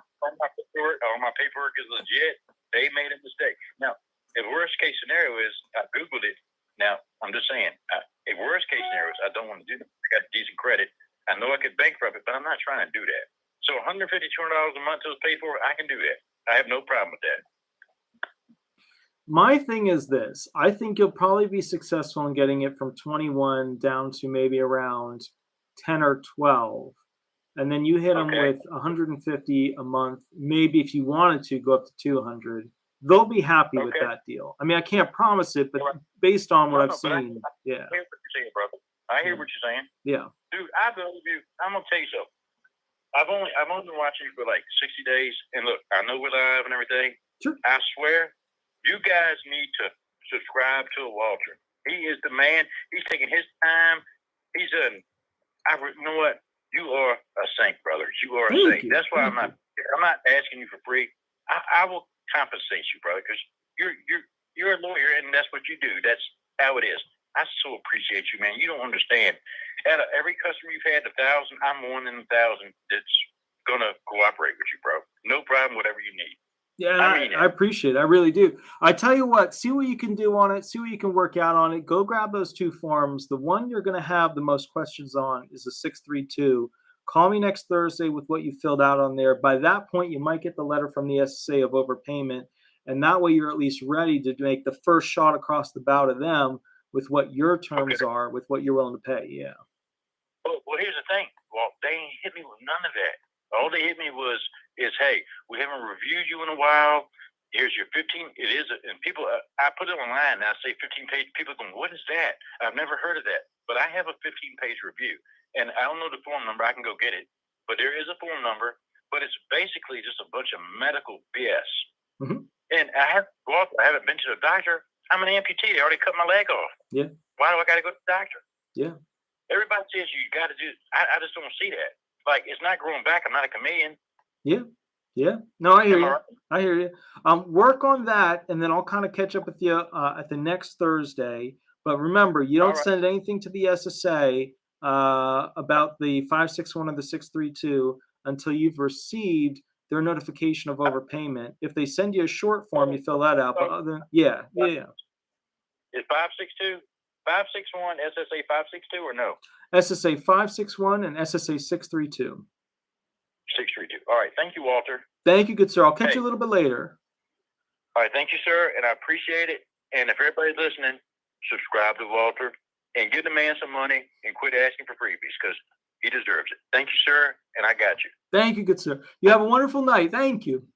paperwork is legit. They made a mistake. Now, If worst case scenario is I Googled it. Now, I'm just saying, a worst case scenario is I don't want to do that. I got decent credit. I know I could bankrupt it, but I'm not trying to do that. So $150, $200 a month to pay for it, I can do that. I have no problem with that. My thing is this. I think you'll probably be successful in getting it from 21 down to maybe around 10 or 12. And then you hit them with 150 a month. Maybe if you wanted to go up to 200, they'll be happy with that deal. I mean, I can't promise it, but based on what I've seen, yeah. I hear what you're saying, brother. I hear what you're saying. Yeah. Dude, I believe you. I'm gonna tell you something. I've only been watching you for like 60 days, and look, I know we're live and everything. Sure. I swear, you guys need to subscribe to Walter. He is the man. He's taking his time. He's you know what? You are a saint, brother. You are a saint. That's why I'm not asking you for free. I will compensate you, brother, because you're a lawyer, and that's what you do. That's how it is. I so appreciate you, man. You don't understand. Out of every customer you've had, 1,000, I'm one in 1,000 that's gonna cooperate with you, bro. No problem, whatever you need. Yeah, I appreciate it. I really do. I tell you what, see what you can do on it. See what you can work out on it. Go grab those 2 forms. The one you're going to have the most questions on is a 632. Call me next Thursday with what you filled out on there. By that point, you might get the letter from the SSA of overpayment. And that way you're at least ready to make the first shot across the bow to them with what your terms are, with what you're willing to pay. Yeah. Well, here's the thing. Well, they ain't hit me with none of that. All they hit me is, hey, we haven't reviewed you in a while. Here's your 15. It is, and people, I put it online and I say 15 page. People going, what is that? I've never heard of that. But I have a 15-page review, and I don't know the form number. I can go get it, but there is a form number. But it's basically just a bunch of medical BS. Mm-hmm. And I haven't been to the doctor. I'm an amputee. They already cut my leg off. Yeah. Why do I got to go to the doctor? Yeah. Everybody says you got to do. I just don't see that. Like, it's not growing back. I'm not a chameleon. Yeah. Yeah. No, I hear you. I hear you. Work on that, and then I'll kind of catch up with you at the next Thursday. But remember, you don't send anything to the SSA about the 561 or the 632 until you've received their notification of overpayment. If they send you a short form, you fill that out. But other than, yeah. Is 562, 561, SSA 562 or no? SSA 561 and SSA 632. 632. All right. Thank you, Walter. Thank you, good sir. I'll catch you a little bit later. All right. Thank you, sir. And I appreciate it. And if everybody's listening, subscribe to Walter and give the man some money and quit asking for freebies because he deserves it. Thank you, sir. And I got you. Thank you, good sir. You have a wonderful night. Thank you.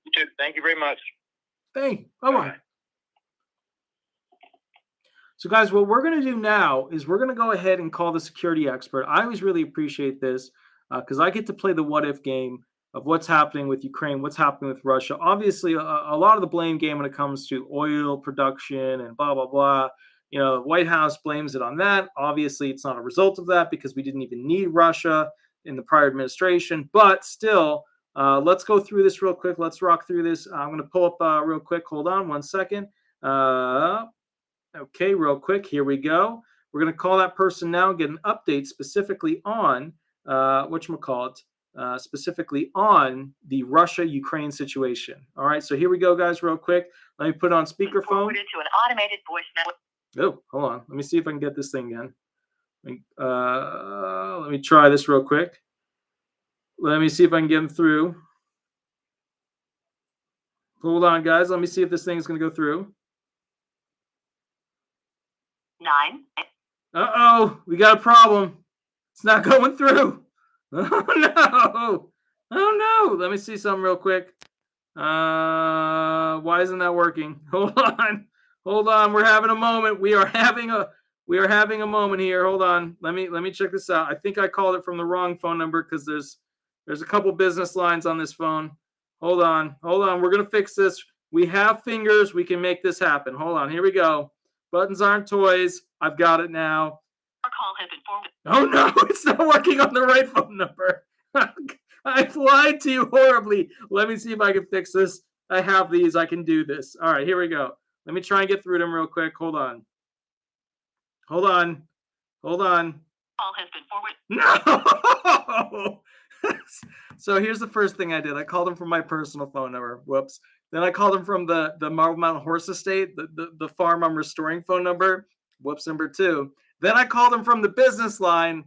You too. Thank you very much. Thank you. Bye-bye. So, guys, what we're going to do now is we're going to go ahead and call the security expert. I always really appreciate this because I get to play the what-if game of what's happening with Ukraine, what's happening with Russia. Obviously, a lot of the blame game when it comes to oil production and blah, blah, blah. You know, the White House blames it on that. Obviously, it's not a result of that because we didn't even need Russia in the prior administration. But still, let's go through this real quick. Let's rock through this. I'm going to pull up real quick. Hold on 1 second. Okay, real quick. Here we go. We're going to call that person now, get an update specifically on specifically on the Russia-Ukraine situation. All right, so here we go, guys, real quick. Let me put it on speakerphone. Forwarded to an automated voice network. Oh, hold on. Let me see if I can get this thing again. Let me try this real quick. Let me see if I can get them through. Hold on, guys. Let me see if this thing is going to go through. 9. Uh-oh. We got a problem. It's not going through. Oh, no. Oh, no. Let me see something real quick. Why isn't that working? Hold on. Hold on. We're having a moment. We are having a moment here. Hold on. Let me check this out. I think I called it from the wrong phone number because there's a couple business lines on this phone. Hold on. Hold on. We're going to fix this. We have fingers. We can make this happen. Hold on. Here we go. Buttons aren't toys. I've got it now. Our call has been forwarded. Oh, no. It's not working on the right phone number. I've lied to you horribly. Let me see if I can fix this. I have these. I can do this. All right. Here we go. Let me try and get through them real quick. Hold on. Hold on. Hold on. Call has been forwarded. No! So here's the first thing I did. I called them from my personal phone number. Whoops. Then I called him from the Marble Mountain Horse Estate, the farm I'm restoring phone number. Whoops, number 2. Then I called him from the business line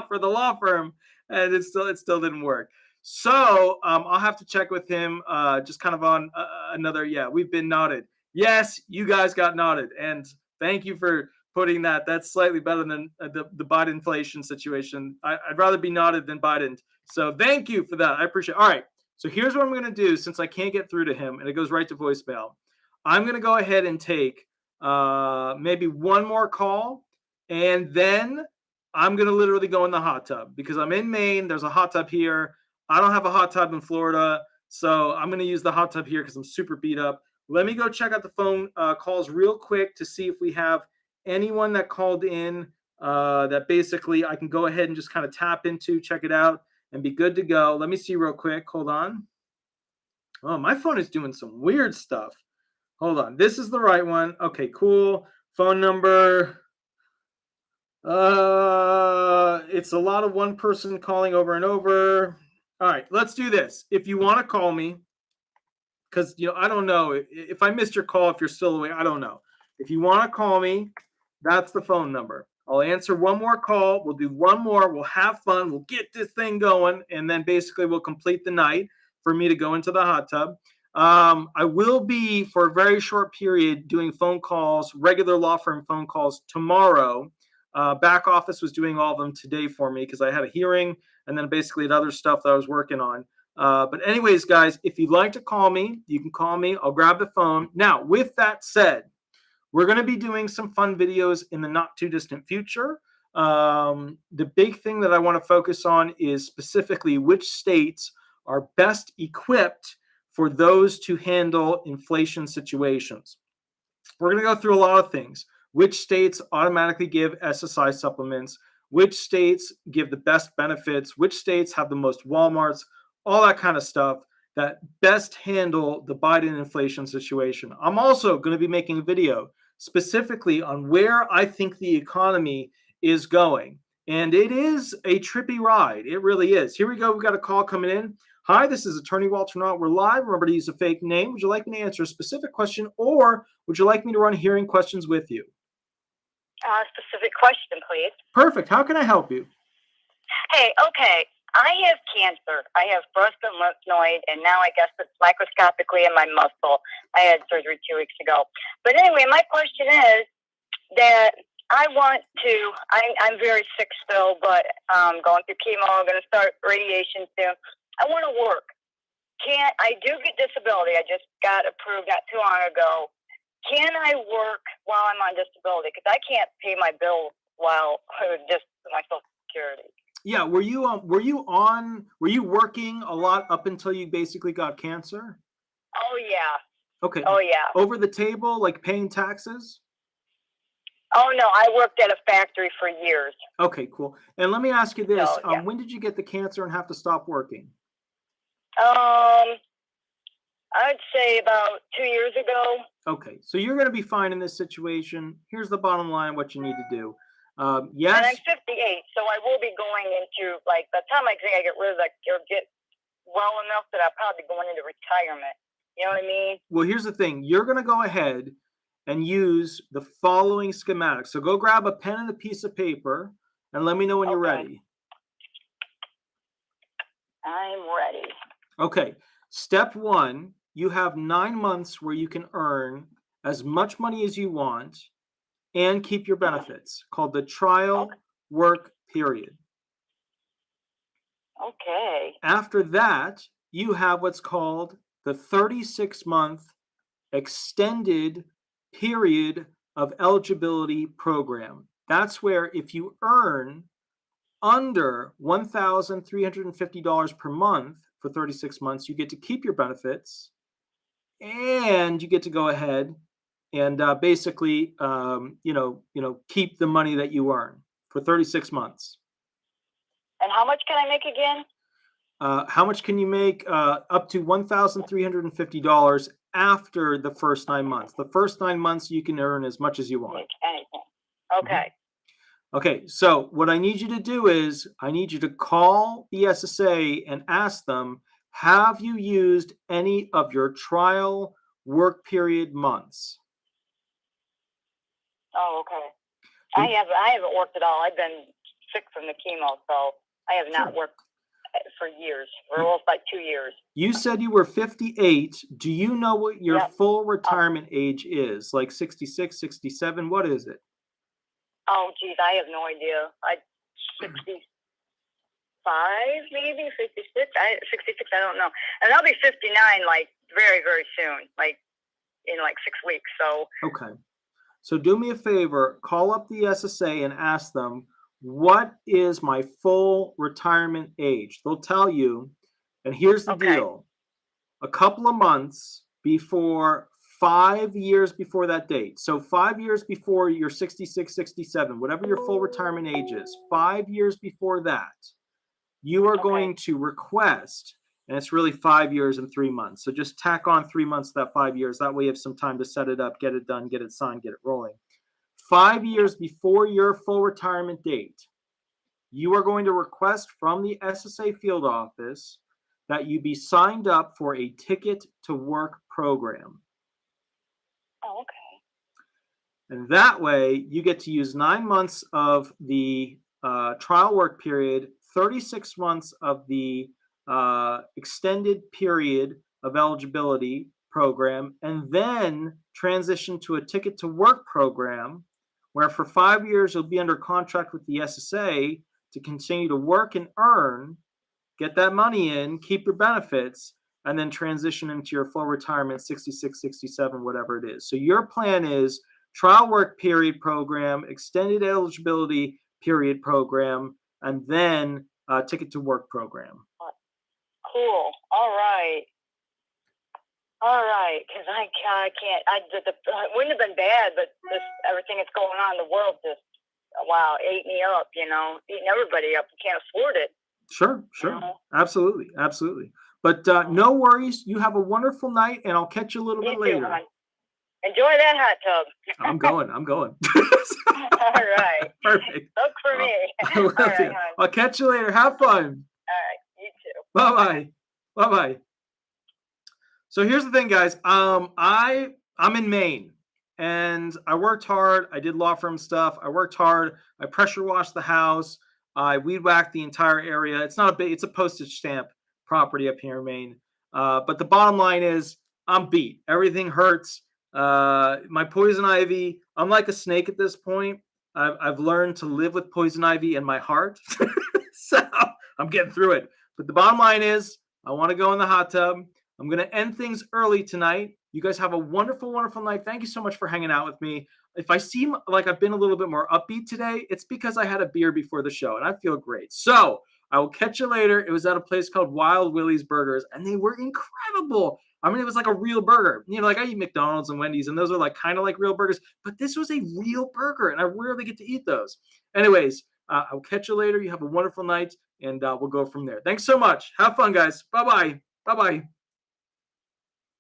for the law firm, and it still didn't work. So I'll have to check with him just kind of on another. Yeah, we've been knotted. Yes, you guys got knotted, and thank you for putting that. That's slightly better than the Bidenflation situation. I'd rather be knotted than Biden. So thank you for that. I appreciate it. All right. So here's what I'm going to do since I can't get through to him and it goes right to voicemail. I'm going to go ahead and take maybe one more call, and then I'm going to literally go in the hot tub because I'm in Maine. There's a hot tub here. I don't have a hot tub in Florida. So I'm going to use the hot tub here because I'm super beat up. Let me go check out the phone calls real quick to see if we have anyone that called in that basically I can go ahead and just kind of tap into, check it out, and be good to go. Let me see real quick. Hold on. Oh, my phone is doing some weird stuff. Hold on. This is the right one. Okay, cool. Phone number. It's a lot of one person calling over and over. All right, let's do this. If you want to call me, because I don't know if I missed your call, if you're still away, I don't know. If you want to call me, that's the phone number. I'll answer one more call. We'll do one more. We'll have fun. We'll get this thing going, and then basically we'll complete the night for me to go into the hot tub. I will be for a very short period doing phone calls, regular law firm phone calls tomorrow. Back office was doing all of them today for me because I had a hearing and then basically had other stuff that I was working on. But anyways, guys, if you'd like to call me, you can call me. I'll grab the phone. Now, with that said, we're going to be doing some fun videos in the not too distant future. The big thing that I want to focus on is specifically which states are best equipped for those to handle inflation situations. We're going to go through a lot of things. Which states automatically give SSI supplements, which states give the best benefits, which states have the most Walmarts, all that kind of stuff that best handle the Biden inflation situation. I'm also going to be making a video specifically on where I think the economy is going. And it is a trippy ride. It really is. Here we go. We've got a call coming in. Hi, this is Attorney Walter Hnot. We're live. Remember to use a fake name. Would you like me to answer a specific question, or would you like me to run hearing questions with you? Specific question, please. Perfect. How can I help you? Hey, okay. I have cancer. I have burst and lymph node, and now I guess it's microscopically in my muscle. I had surgery 2 weeks ago. But anyway, my question is that I want to, I'm very sick still, but going through chemo, I'm going to start radiation soon. I want to work. I do get disability. I just got approved not too long ago. Can I work while I'm on disability? Because I can't pay my bills while just my Social Security. Yeah, were you working a lot up until you basically got cancer? Oh yeah. Okay. Oh yeah. Over the table, like paying taxes? Oh no, I worked at a factory for years. Okay, cool. And let me ask you this: So, yeah. when did you get the cancer and have to stop working? I'd say about 2 years ago. Okay, so you're going to be fine in this situation. Here's the bottom line: what you need to do. Yes. And I'm 58, so I will be going into, like, by the time I think I get rid of that or get well enough that I'll probably be going into retirement. You know what I mean? Well, here's the thing. You're going to go ahead and use the following schematics. So go grab a pen and a piece of paper and let me know when you're ready. I'm ready. Okay. Step 1, you have 9 months where you can earn as much money as you want and keep your benefits, called the trial work period. Okay. After that, you have what's called the 36-month extended period of eligibility program. That's where if you earn under $1,350 per month for 36 months, you get to keep your benefits and you get to go ahead and basically, keep the money that you earn for 36 months. And how much can I make again? How much can you make? Up to $1,350 after the first 9 months. The first 9 months, you can earn as much as you want. Make anything. Okay. Okay, so what I need you to do is I need you to call the SSA and ask them, have you used any of your trial work period months? Oh, okay. I haven't worked at all. I've been sick from the chemo, so I have not worked for years, for almost like 2 years. You said you were 58. Do you know what your full retirement age is? Like 66, 67? What is it? Oh, geez, I have no idea. 65, maybe 66. 66, I don't know. And I'll be 59 like very, very soon, like in like 6 weeks. So okay. So do me a favor, call up the SSA and ask them, what is my full retirement age? They'll tell you, and here's the deal. A couple of months before, 5 years before that date. So 5 years before you're 66, 67, whatever your full retirement age is, 5 years before that, you are going to request, and it's really 5 years and 3 months. So just tack on 3 months to that 5 years. That way you have some time to set it up, get it done, get it signed, get it rolling. 5 years before your full retirement date, you are going to request from the SSA field office that you be signed up for a ticket to work program. Oh, okay. And that way you get to use 9 months of the trial work period, 36 months of the extended period of eligibility program, and then transition to a ticket to work program where for 5 years you'll be under contract with the SSA to continue to work and earn, get that money in, keep your benefits, and then transition into your full retirement, 66, 67, whatever it is. So your plan is trial work period program, extended eligibility period program, and then ticket to work program. Cool. All right. All right, because I can't. It wouldn't have been bad, but everything that's going on in the world just ate me up. Eating everybody up. You can't afford it. Sure, absolutely. But no worries. You have a wonderful night, and I'll catch you a little bit later. Too, enjoy that hot tub. I'm going. All right. Perfect. Look for me. All right, I'll catch you later. Have fun. All right. You too. Bye-bye. Bye-bye. So here's the thing, guys. I'm in Maine, and I worked hard. I did law firm stuff. I worked hard. I pressure washed the house. I weed whacked the entire area. It's not a big. It's a postage stamp property up here in Maine. But the bottom line is, I'm beat. Everything hurts. My poison ivy. I'm like a snake at this point. I've learned to live with poison ivy in my heart. So I'm getting through it. But the bottom line is, I want to go in the hot tub. I'm going to end things early tonight. You guys have a wonderful, wonderful night. Thank you so much for hanging out with me. If I seem like I've been a little bit more upbeat today, it's because I had a beer before the show, and I feel great. So I will catch you later. It was at a place called Wild Willie's Burgers, and they were incredible. I mean, it was like a real burger. Like I eat McDonald's and Wendy's, and those are like kind of like real burgers, but this was a real burger, and I rarely get to eat those. Anyways, I'll catch you later. You have a wonderful night, and we'll go from there. Thanks so much. Have fun, guys. Bye-bye. Bye-bye.